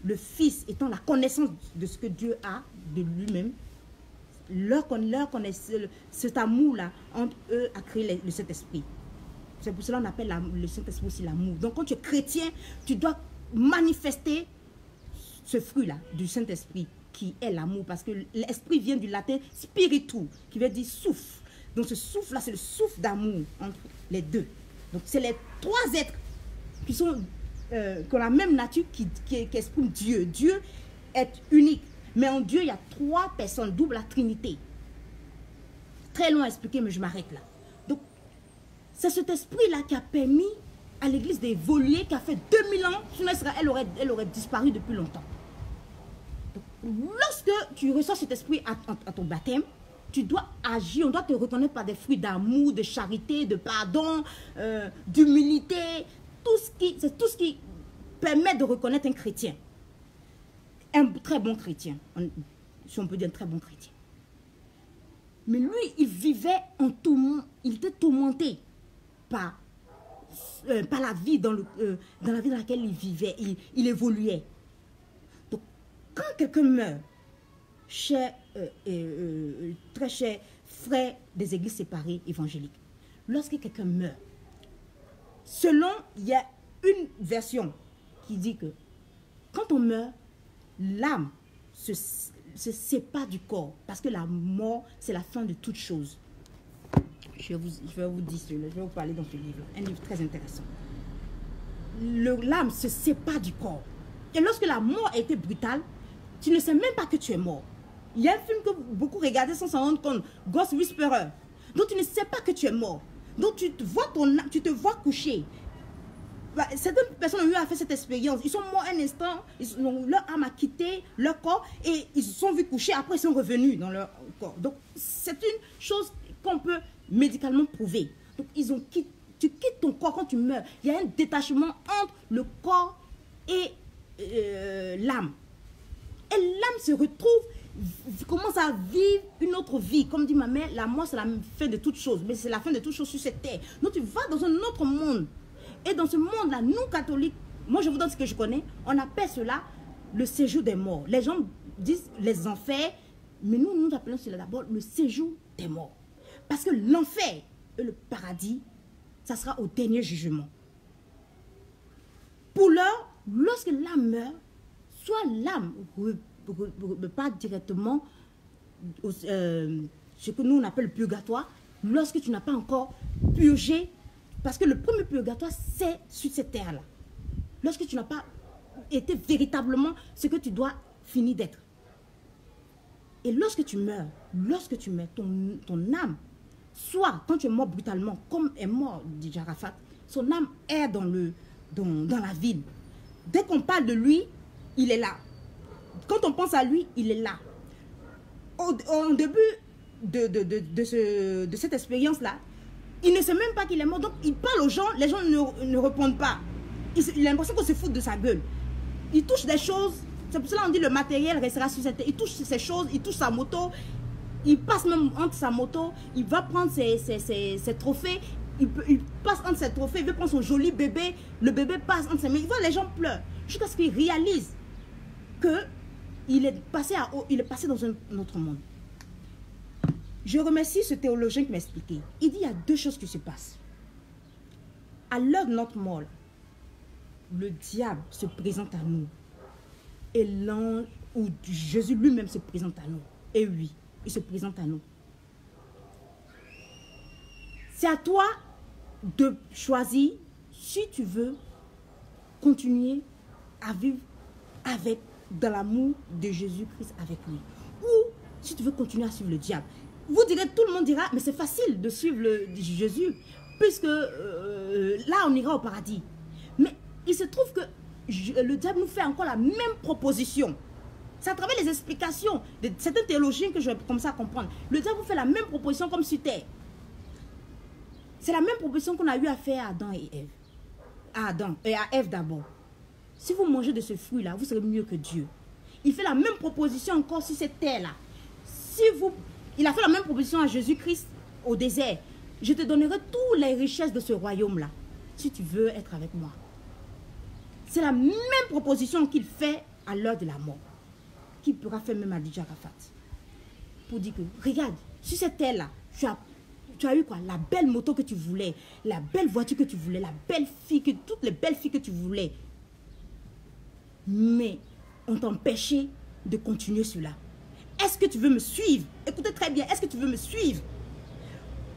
Speaker 2: le Fils étant la connaissance de ce que Dieu a de lui-même, leur connaissance, cet amour-là entre eux a créé le Saint-Esprit. C'est pour cela qu'on appelle le Saint-Esprit aussi l'amour. Donc quand tu es chrétien, tu dois manifester ce fruit-là du Saint-Esprit qui est l'amour. Parce que l'esprit vient du latin spiritu, qui veut dire souffle. Donc ce souffle-là, c'est le souffle d'amour entre les deux. Donc c'est les trois êtres qui ont la même nature qui expriment Dieu. Dieu est unique. Mais en Dieu, il y a trois personnes, double la Trinité. Très long à expliquer, mais je m'arrête là. Donc, c'est cet esprit-là qui a permis à l'Église d'évoluer, qui a fait 2000 ans. Sinon, elle aurait disparu depuis longtemps. Donc, lorsque tu reçois cet esprit à ton baptême, tu dois agir, on doit te reconnaître par des fruits d'amour, de charité, de pardon, d'humilité. C'est tout ce qui permet de reconnaître un chrétien. Un très bon chrétien, si on peut dire un très bon chrétien. Mais lui, il vivait en tourment, il était tourmenté par la vie dans la vie dans laquelle il vivait, il évoluait. Donc, quand quelqu'un meurt, très cher frère des églises séparées évangéliques, lorsque quelqu'un meurt, selon, il y a une version qui dit que quand on meurt, l'âme se sépare du corps, parce que la mort, c'est la fin de toute chose. Je vais vous dire cela, je vais vous parler dans ce livre, un livre très intéressant. L'âme se sépare du corps. Et lorsque la mort a été brutale, tu ne sais même pas que tu es mort. Il y a un film que beaucoup regardaient sans s'en rendre compte, Ghost Whisperer. Donc tu ne sais pas que tu es mort. Donc tu te vois couché. Certaines personnes ont eu à faire cette expérience. Ils sont morts un instant, leur âme a quitté leur corps et ils se sont vus coucher. Après, ils sont revenus dans leur corps. Donc, c'est une chose qu'on peut médicalement prouver. Donc, tu quittes ton corps quand tu meurs. Il y a un détachement entre le corps et l'âme. Et l'âme se retrouve, commence à vivre une autre vie. Comme dit ma mère, la mort, c'est la fin de toute chose. Mais c'est la fin de toute chose sur cette terre. Donc, tu vas dans un autre monde. Et dans ce monde-là, nous catholiques, moi je vous donne ce que je connais, on appelle cela le séjour des morts. Les gens disent les enfers, mais nous appelons cela d'abord le séjour des morts. Parce que l'enfer et le paradis, ça sera au dernier jugement. Pour l'heure, lorsque l'âme meurt, soit l'âme repart directement ce que nous on appelle le purgatoire, lorsque tu n'as pas encore purgé. Parce que le premier purgatoire, c'est sur cette terre-là. Lorsque tu n'as pas été véritablement ce que tu dois finir d'être. Et lorsque tu meurs, ton âme, soit quand tu es mort brutalement, comme est mort DJ Arafat, son âme est dans la ville. Dès qu'on parle de lui, il est là. Quand on pense à lui, il est là. Au début de cette expérience-là, il ne sait même pas qu'il est mort. Donc, il parle aux gens, les gens ne répondent pas. Il a l'impression qu'on se fout de sa gueule. Il touche des choses. C'est pour cela qu'on dit le matériel restera sur cette terre. Il touche ces choses, il touche sa moto. Il passe même entre sa moto. Il va prendre ses trophées. Il passe entre ses trophées. Il veut prendre son joli bébé. Le bébé passe entre ses mains. Il voit les gens pleurent. Jusqu'à ce qu'il réalise qu'il est passé dans un autre monde. Je remercie ce théologien qui m'a expliqué. Il dit il y a deux choses qui se passent. À l'heure de notre mort, le diable se présente à nous. Et l'ange, ou Jésus lui-même se présente à nous. Et oui, il se présente à nous. C'est à toi de choisir si tu veux continuer à vivre dans l'amour de Jésus-Christ avec lui. Ou si tu veux continuer à suivre le diable. Vous direz, tout le monde dira, mais c'est facile de suivre Jésus, puisque là, on ira au paradis. Mais il se trouve que le diable nous fait encore la même proposition. C'est à travers les explications de certains théologiens que je vais commencer à comprendre. Le diable vous fait la même proposition comme sur terre. C'est la même proposition qu'on a eu à faire à Adam et Ève. À Adam et à Ève d'abord. Si vous mangez de ce fruit-là, vous serez mieux que Dieu. Il fait la même proposition encore sur cette terre-là. Il a fait la même proposition à Jésus-Christ au désert. Je te donnerai toutes les richesses de ce royaume-là, si tu veux être avec moi. C'est la même proposition qu'il fait à l'heure de la mort, qui pourra faire même à DJ Arafat, pour dire que, regarde, sur cette terre-là, tu as eu quoi? La belle moto que tu voulais, la belle voiture que tu voulais, la belle fille, toutes les belles filles que tu voulais. Mais on t'empêchait de continuer cela. Est-ce que tu veux me suivre? Écoutez très bien, est-ce que tu veux me suivre?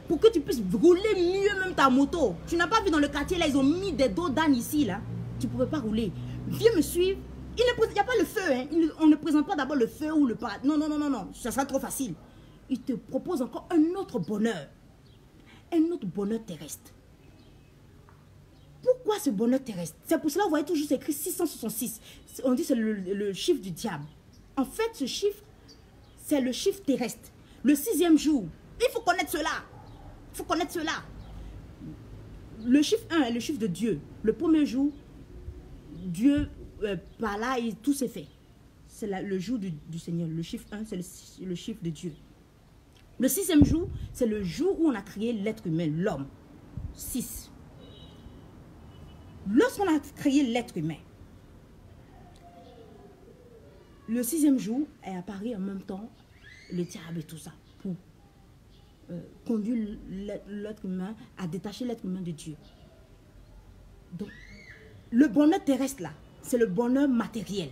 Speaker 2: Pour que tu puisses rouler mieux même ta moto. Tu n'as pas vu dans le quartier, là, ils ont mis des dos d'âne ici, là. Tu ne pouvais pas rouler. Viens me suivre. Il n'y a pas le feu, hein. On ne présente pas d'abord le feu ou le paradis. Non, non, non, non, non. Ça sera trop facile. Il te propose encore un autre bonheur. Un autre bonheur terrestre. Pourquoi ce bonheur terrestre? C'est pour cela, vous voyez toujours, c'est écrit 666. On dit que c'est le chiffre du diable. En fait, ce chiffre, c'est le chiffre terrestre. Le 6e jour. Il faut connaître cela. Il faut connaître cela. Le chiffre 1 est le chiffre de Dieu. Le premier jour, Dieu, par là, tout s'est fait. C'est le jour du Seigneur. Le chiffre 1, c'est le chiffre de Dieu. Le 6e jour, c'est le jour où on a créé l'être humain, l'homme. 6. Lorsqu'on a créé l'être humain, le 6e jour est apparu en même temps le diable et tout ça pour conduire l'être humain à détacher l'être humain de Dieu. Donc, le bonheur terrestre là, c'est le bonheur matériel.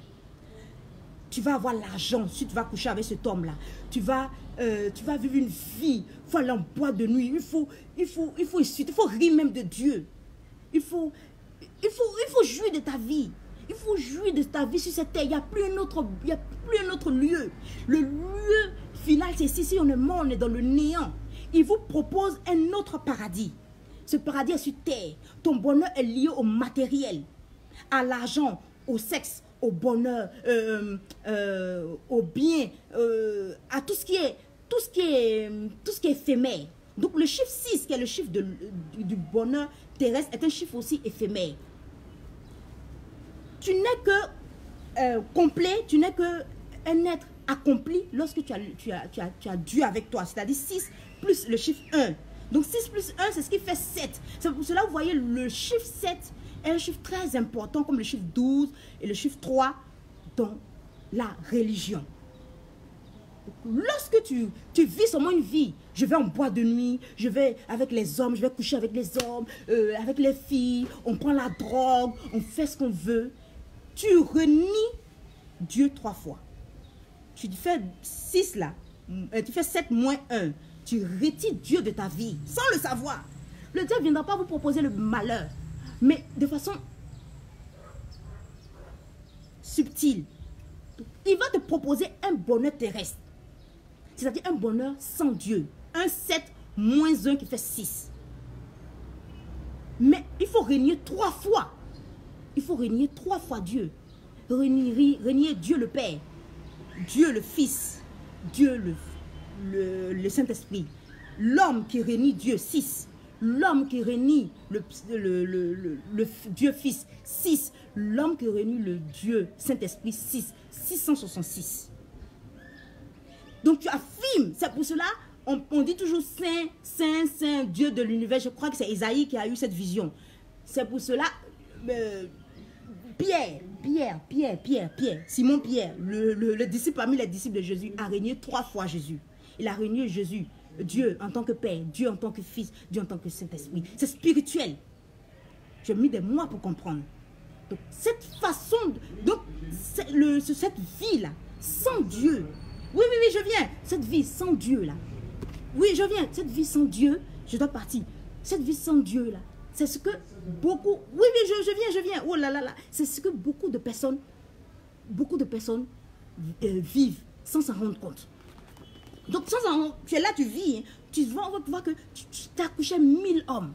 Speaker 2: Tu vas avoir l'argent si tu vas coucher avec cet homme-là. Tu vas vivre une vie. Il faut aller en boîte de nuit. Il faut rire même de Dieu. Il faut jouir de ta vie. Il faut jouir de ta vie sur cette terre. Il n'y a plus un autre lieu. Le lieu final, c'est ici. Si on est mort, on est dans le néant. Il vous propose un autre paradis. Ce paradis est sur terre. Ton bonheur est lié au matériel, à l'argent, au sexe, au bonheur, au bien, à tout ce qui est éphémère. Donc le chiffre 6, qui est le chiffre du bonheur terrestre, est un chiffre aussi éphémère. Tu n'es que complet, tu n'es que un être accompli lorsque tu as Dieu avec toi. C'est-à-dire 6 plus le chiffre 1. Donc 6 plus 1, c'est ce qui fait 7. C'est pour cela que vous voyez le chiffre 7 est un chiffre très important comme le chiffre 12 et le chiffre 3 dans la religion. Lorsque tu vis seulement une vie, je vais en boîte de nuit, je vais avec les hommes, je vais coucher avec les hommes, avec les filles, on prend la drogue, on fait ce qu'on veut, tu renies Dieu 3 fois. Tu fais 6 là, tu fais 7 moins 1, tu retires Dieu de ta vie sans le savoir. Le diable ne viendra pas vous proposer le malheur, mais de façon subtile. Il va te proposer un bonheur terrestre. C'est-à-dire un bonheur sans Dieu. Un 7 moins 1 qui fait 6. Mais il faut régner 3 fois. Il faut régner 3 fois Dieu. Régner Dieu le Père, Dieu le Fils, Dieu le Saint-Esprit. L'homme qui renie Dieu 6. L'homme qui renie le Dieu Fils 6. L'homme qui renie le Dieu Saint-Esprit 6. 666. Donc tu affirmes. C'est pour cela on dit toujours Saint, Saint, Saint, Dieu de l'univers. Je crois que c'est Isaïe qui a eu cette vision. C'est pour cela Pierre, Simon Pierre, le disciple parmi les disciples de Jésus, a régné 3 fois Jésus. Il a régné Jésus, Dieu en tant que Père, Dieu en tant que Fils, Dieu en tant que Saint-Esprit. C'est spirituel. J'ai mis des mois pour comprendre. Donc cette façon, cette vie-là, sans Dieu, oui, je viens, cette vie sans Dieu là, oui, je viens, cette vie sans Dieu, je dois partir. Cette vie sans Dieu là, c'est ce que beaucoup, oui, je viens, oh là là là, c'est ce que beaucoup de personnes vivent sans s'en rendre compte. Donc tu es là, tu vis, hein, tu vois que tu as couché 1000 hommes,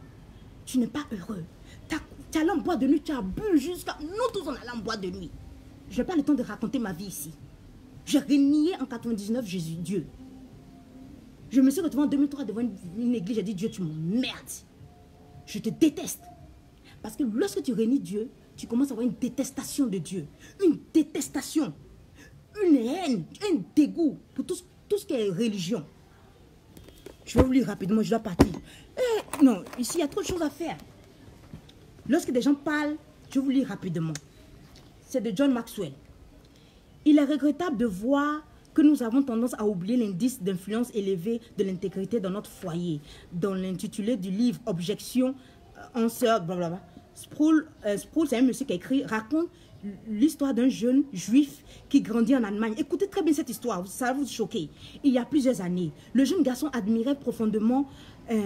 Speaker 2: tu n'es pas heureux. Tu es allé en boîte de nuit, tu as bu jusqu'à... Nous tous on allait en boîte de nuit. Je n'ai pas le temps de raconter ma vie ici. J'ai renié en 99 Jésus, Dieu. Je me suis retrouvée en 2003 devant une église, j'ai dit Dieu, tu m'emmerdes. Je te déteste. Parce que lorsque tu renies Dieu, tu commences à avoir une détestation de Dieu. Une détestation. Une haine, un dégoût pour tout ce qui est religion. Je vais vous lire rapidement, je dois partir. Non, ici il y a trop de choses à faire. Lorsque des gens parlent, je vous lis rapidement. C'est de John Maxwell. Il est regrettable de voir que nous avons tendance à oublier l'indice d'influence élevé de l'intégrité dans notre foyer. Dans l'intitulé du livre « Objection en sœur », blablabla. Sproul, c'est un monsieur qui a écrit, raconte l'histoire d'un jeune juif qui grandit en Allemagne. Écoutez très bien cette histoire, ça va vous choquer. Il y a plusieurs années, le jeune garçon admirait profondément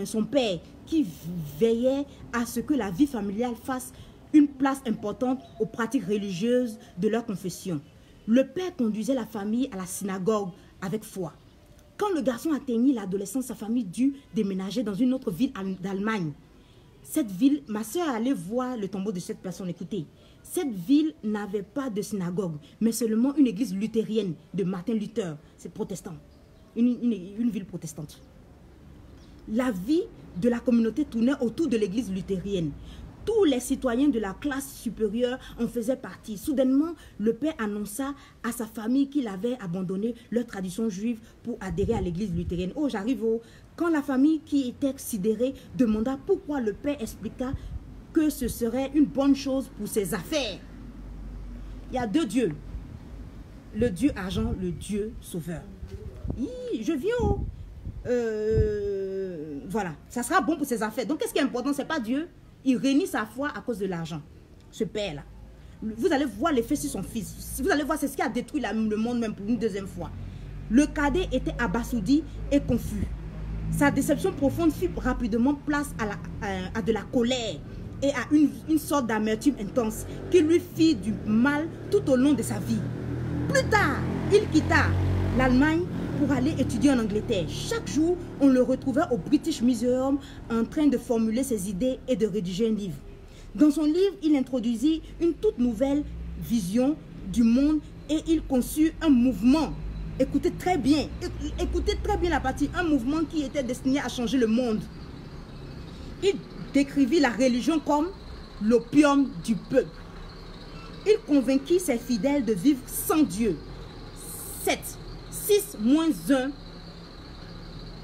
Speaker 2: son père qui veillait à ce que la vie familiale fasse une place importante aux pratiques religieuses de leur confession. Le père conduisait la famille à la synagogue avec foi. Quand le garçon atteignit l'adolescence, sa famille dut déménager dans une autre ville d'Allemagne. Cette ville, ma soeur allait voir le tombeau de cette personne, écoutez. Cette ville n'avait pas de synagogue, mais seulement une église luthérienne de Martin Luther, c'est protestant, une ville protestante. La vie de la communauté tournait autour de l'église luthérienne. Tous les citoyens de la classe supérieure en faisaient partie. Soudainement, le père annonça à sa famille qu'il avait abandonné leur tradition juive pour adhérer à l'église luthérienne. Oh, j'arrive au... Quand la famille qui était sidérée demanda pourquoi, le père expliqua que ce serait une bonne chose pour ses affaires. Il y a deux dieux. Le Dieu argent, le Dieu sauveur. Je viens voilà, ça sera bon pour ses affaires. Donc, qu'est-ce qui est important? Ce n'est pas Dieu. Il réunit sa foi à cause de l'argent. Ce père-là. Vous allez voir l'effet sur son fils. Vous allez voir, c'est ce qui a détruit le monde même pour une deuxième fois. Le cadet était abasourdi et confus. Sa déception profonde fit rapidement place à de la colère et à une sorte d'amertume intense qui lui fit du mal tout au long de sa vie. Plus tard, il quitta l'Allemagne pour aller étudier en Angleterre. Chaque jour, on le retrouvait au British Museum en train de formuler ses idées et de rédiger un livre. Dans son livre, il introduisit une toute nouvelle vision du monde et il conçut un mouvement. Écoutez très bien la partie, un mouvement qui était destiné à changer le monde. Il décrivit la religion comme l'opium du peuple. Il convainquit ses fidèles de vivre sans Dieu. 6 moins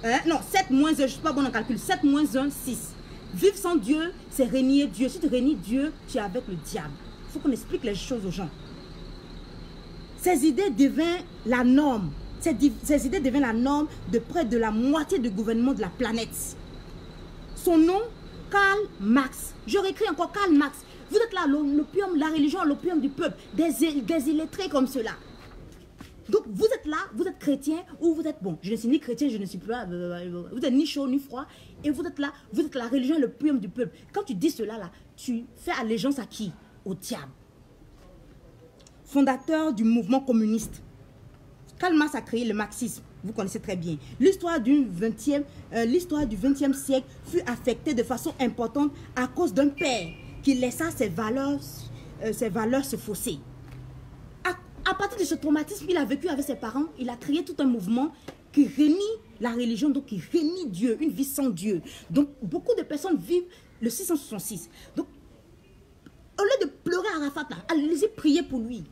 Speaker 2: 1, non, 7 moins 1, je ne suis pas bon en calcul, 7 moins 1, 6. Vivre sans Dieu, c'est régner Dieu. Si tu régnes Dieu, tu es avec le diable. Il faut qu'on explique les choses aux gens. Ces idées deviennent la norme. Ces idées deviennent la norme de près de la moitié du gouvernement de la planète. Son nom, Karl Marx. Je réécris encore Karl Marx. Vous êtes là, l'opium, la religion, l'opium du peuple. Des illettrés comme cela. Donc, vous êtes là, vous êtes chrétien ou vous êtes, bon, je ne suis ni chrétien, je ne suis pas, vous êtes ni chaud ni froid, et vous êtes là, vous êtes la religion, le l'opium du peuple. Quand tu dis cela, là, tu fais allégeance à qui? Au diable. Fondateur du mouvement communiste. Karl Marx a créé le marxisme, vous connaissez très bien. L'histoire du XXe siècle fut affectée de façon importante à cause d'un père qui laissa ses valeurs se fausser. À partir de ce traumatisme qu'il a vécu avec ses parents, il a créé tout un mouvement qui renie la religion, donc qui renie Dieu, une vie sans Dieu. Donc, beaucoup de personnes vivent le 666. Donc, au lieu de pleurer à Arafat, allez-y prier pour lui.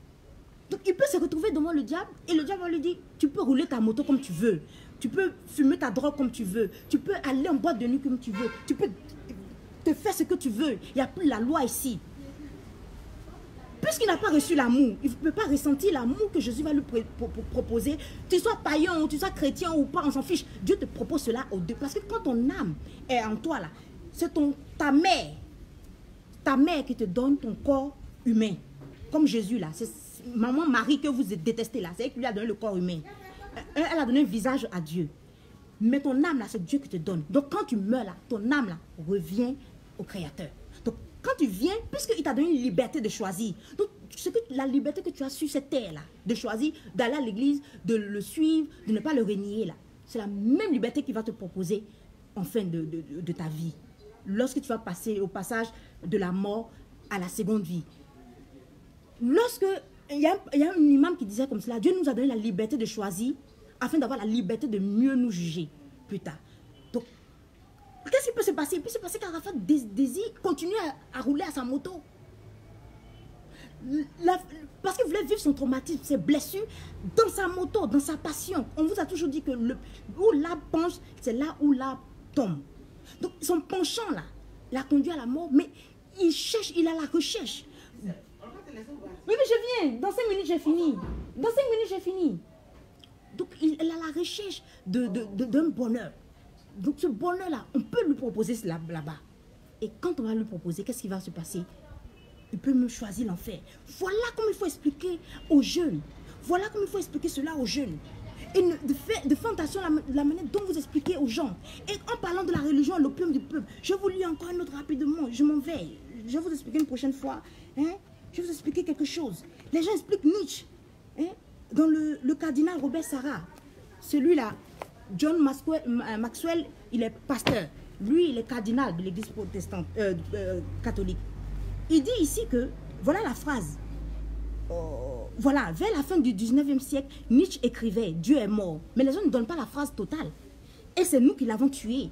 Speaker 2: Donc, il peut se retrouver devant le diable et le diable va lui dire, tu peux rouler ta moto comme tu veux, tu peux fumer ta drogue comme tu veux, tu peux aller en boîte de nuit comme tu veux, tu peux te faire ce que tu veux. Il n'y a plus la loi ici. Puisqu'il n'a pas reçu l'amour, il ne peut pas ressentir l'amour que Jésus va lui proposer. Tu sois païen, ou tu sois chrétien ou pas, on s'en fiche. Dieu te propose cela aux deux. Parce que quand ton âme est en toi, là, c'est ta mère qui te donne ton corps humain. Comme Jésus, là. C'est maman Marie que vous détestez, là. C'est elle qui lui a donné le corps humain. Elle a donné un visage à Dieu. Mais ton âme, là, c'est Dieu qui te donne. Donc quand tu meurs, là, ton âme, là, revient au Créateur. Donc, quand tu viens, puisqu'il t'a donné une liberté de choisir, donc la liberté que tu as sur cette terre-là, de choisir d'aller à l'église, de le suivre, de ne pas le renier, là, c'est la même liberté qu'il va te proposer en fin de ta vie. Lorsque tu vas passer au passage de la mort à la seconde vie. Lorsque, il y a un imam qui disait comme cela, Dieu nous a donné la liberté de choisir afin d'avoir la liberté de mieux nous juger plus tard. Donc, qu'est-ce qui peut se passer? Il peut se passer qu'Arafat désire continuer à rouler à sa moto. Parce qu'il voulait vivre son traumatisme, ses blessures, dans sa moto, dans sa passion. On vous a toujours dit que où l'arbre penche, c'est là où l'arbre tombe. Donc son penchant là, l'a conduit à la mort, mais il cherche, il a la recherche. Oui, mais je viens, dans 5 minutes j'ai fini. Dans 5 minutes, j'ai fini. Donc, elle a la recherche d'un bonheur. Donc, ce bonheur-là, on peut lui proposer là-bas. Et quand on va lui proposer, qu'est-ce qui va se passer? Il peut même choisir l'enfer. Voilà comment il faut expliquer aux jeunes. Voilà comment il faut expliquer cela aux jeunes. Et de faire attention à la manière dont vous expliquez aux gens. Et en parlant de la religion, l'opium du peuple, je vous lis encore un autre rapidement. Je m'en vais. Je vais vous expliquer une prochaine fois. Hein? Je vais vous expliquer quelque chose. Les gens expliquent Nietzsche. Hein? Dans le cardinal Robert Sarah. Celui-là, John Maxwell, il est pasteur. Lui, il est cardinal de l'église protestante, catholique. Il dit ici que, voilà la phrase. Voilà, vers la fin du 19e siècle, Nietzsche écrivait « Dieu est mort ». Mais les gens ne donnent pas la phrase totale. Et c'est nous qui l'avons tué.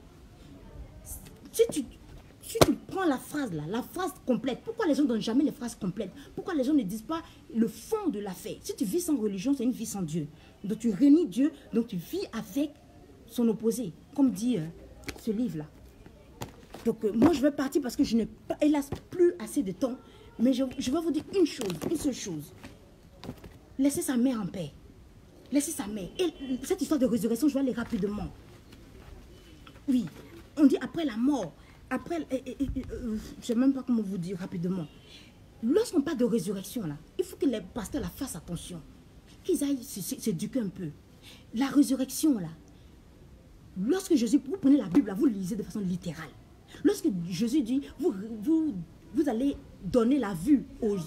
Speaker 2: Si tu prends la phrase là, la phrase complète, pourquoi les gens ne donnent jamais les phrases complètes? Pourquoi les gens ne disent pas le fond de l'affaire? Si tu vis sans religion, c'est une vie sans Dieu. Donc tu réunis Dieu, donc tu vis avec son opposé, comme dit ce livre-là. Donc moi je vais partir parce que je n'ai pas, hélas, plus assez de temps. Mais je vais vous dire une chose, une seule chose. Laissez sa mère en paix. Laissez sa mère. Et cette histoire de résurrection, je vais aller rapidement. Oui, on dit après la mort. Après, je ne sais même pas comment vous dire rapidement. Lorsqu'on parle de résurrection, là, il faut que les pasteurs la fassent attention. Qu'ils aillent s'éduquer un peu. La résurrection, là, lorsque Jésus, vous prenez la Bible, là, vous lisez de façon littérale. Lorsque Jésus dit, vous allez donner la vue aux... Oui,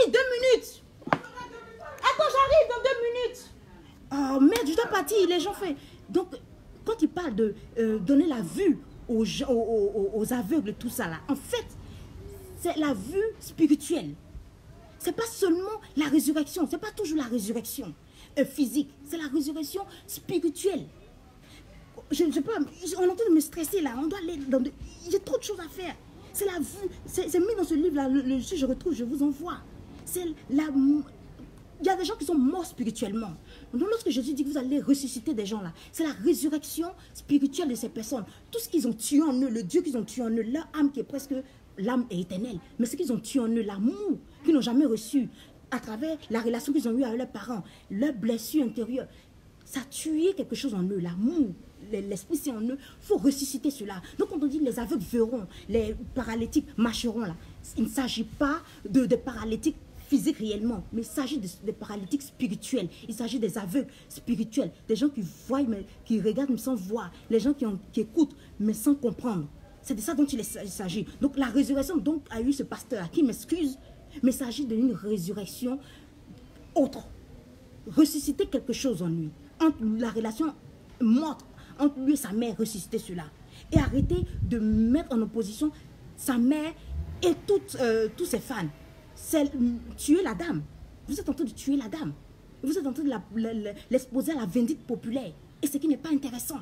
Speaker 2: 2 minutes. Attends, j'arrive dans 2 minutes. Oh merde, je dois partir, les gens font... Donc, quand il parle de donner la vue aux aveugles, tout ça là, en fait, c'est la vue spirituelle. C'est pas seulement la résurrection, c'est pas toujours la résurrection physique, c'est la résurrection spirituelle. Je ne sais pas, on est en train de me stresser là, on doit aller dans... J'ai trop de choses à faire. C'est la vue, c'est mis dans ce livre-là, si je retrouve, je vous envoie. C'est la... Il y a des gens qui sont morts spirituellement. Donc lorsque Jésus dit que vous allez ressusciter des gens là, c'est la résurrection spirituelle de ces personnes. Tout ce qu'ils ont tué en eux, le Dieu qu'ils ont tué en eux, leur âme qui est presque... L'âme est éternelle. Mais ce qu'ils ont tué en eux, l'amour qu'ils n'ont jamais reçu, à travers la relation qu'ils ont eue avec leurs parents, leurs blessures intérieures, ça a tué quelque chose en eux, l'amour. L'esprit c'est en eux, il faut ressusciter cela. Donc quand on dit les aveugles verront, les paralytiques marcheront là, il ne s'agit pas de paralytiques physiques réellement, mais il s'agit des paralytiques spirituels, il s'agit des aveugles spirituels, des gens qui voient, mais qui regardent mais sans voir, les gens qui écoutent mais sans comprendre. C'est de ça dont il s'agit. Donc la résurrection donc a eu ce pasteur qui m'excuse, mais il s'agit d'une résurrection autre. Ressusciter quelque chose en lui, entre la relation morte entre lui et sa mère, ressusciter cela. Et arrêter de mettre en opposition sa mère et tous ses fans. C'est tuer la dame. Vous êtes en train de tuer la dame. Vous êtes en train de l'exposer à la vindicte populaire. Et ce qui n'est pas intéressant.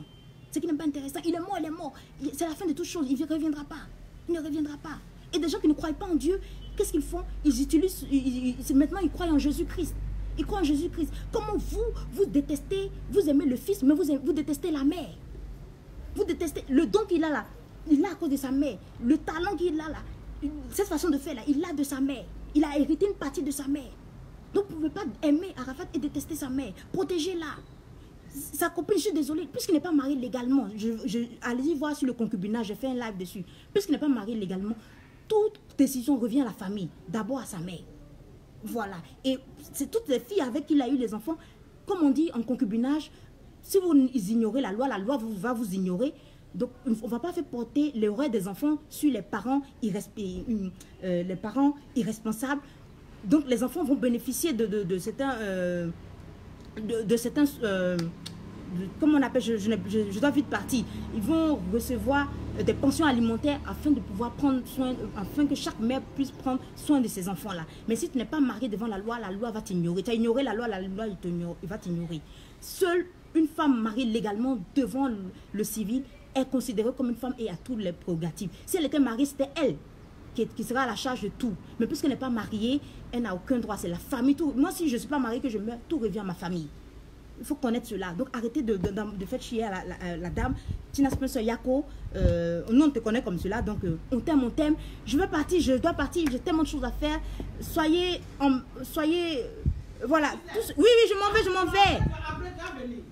Speaker 2: Ce qui n'est pas intéressant. Il est mort, il est mort. C'est la fin de toute chose. Il ne reviendra pas. Il ne reviendra pas. Et des gens qui ne croient pas en Dieu, qu'est-ce qu'ils font? Ils utilisent... maintenant, ils croient en Jésus-Christ. Ils croient en Jésus-Christ. Comment vous détestez, vous aimez le Fils, mais vous détestez la mère. Vous détestez le don qu'il a là. Il l'a à cause de sa mère. Le talent qu'il a là. Cette façon de faire là, il l'a de sa mère. Il a hérité une partie de sa mère. Donc vous ne pouvez pas aimer Arafat et détester sa mère. Protégez-la. Sa copine, je suis désolée, puisqu'il n'est pas marié légalement, allez-y voir sur le concubinage, j'ai fait un live dessus. Puisqu'il n'est pas marié légalement, toute décision revient à la famille, d'abord à sa mère. Voilà. Et c'est toutes les filles avec qui il a eu les enfants, comme on dit en concubinage, si vous ignorez la loi va vous ignorer. Donc, on ne va pas faire porter l'erreur des enfants sur les parents irresponsables. Donc, les enfants vont bénéficier de certains... comment on appelle, je dois vite partir. Ils vont recevoir des pensions alimentaires afin de pouvoir prendre soin, afin que chaque mère puisse prendre soin de ses enfants-là. Mais si tu n'es pas marié devant la loi va t'ignorer. Tu as ignoré la loi il va t'ignorer. Seule une femme mariée légalement devant le civil est considérée comme une femme et a toutes les prérogatives. Si elle était mariée, c'était elle qui sera à la charge de tout. Mais puisqu'elle n'est pas mariée, elle n'a aucun droit. C'est la famille. Tout. Moi, si je ne suis pas mariée, que je meurs, tout revient à ma famille. Il faut connaître cela. Donc, arrêtez de faire chier à la dame. Tina Spencer Yako, nous, on te connaît comme cela. Donc, on t'aime. Je veux partir, je dois partir. J'ai tellement de choses à faire. Soyez Voilà. Oui, je m'en vais.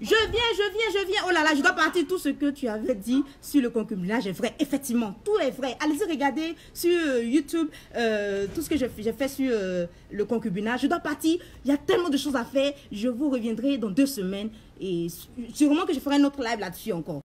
Speaker 2: Je viens. Oh là là, je dois partir. Tout ce que tu avais dit sur le concubinage est vrai. Effectivement, tout est vrai. Allez-y regarder sur YouTube tout ce que j'ai fait sur le concubinage. Je dois partir. Il y a tellement de choses à faire. Je vous reviendrai dans 2 semaines. Et sûrement que je ferai un autre live là-dessus encore.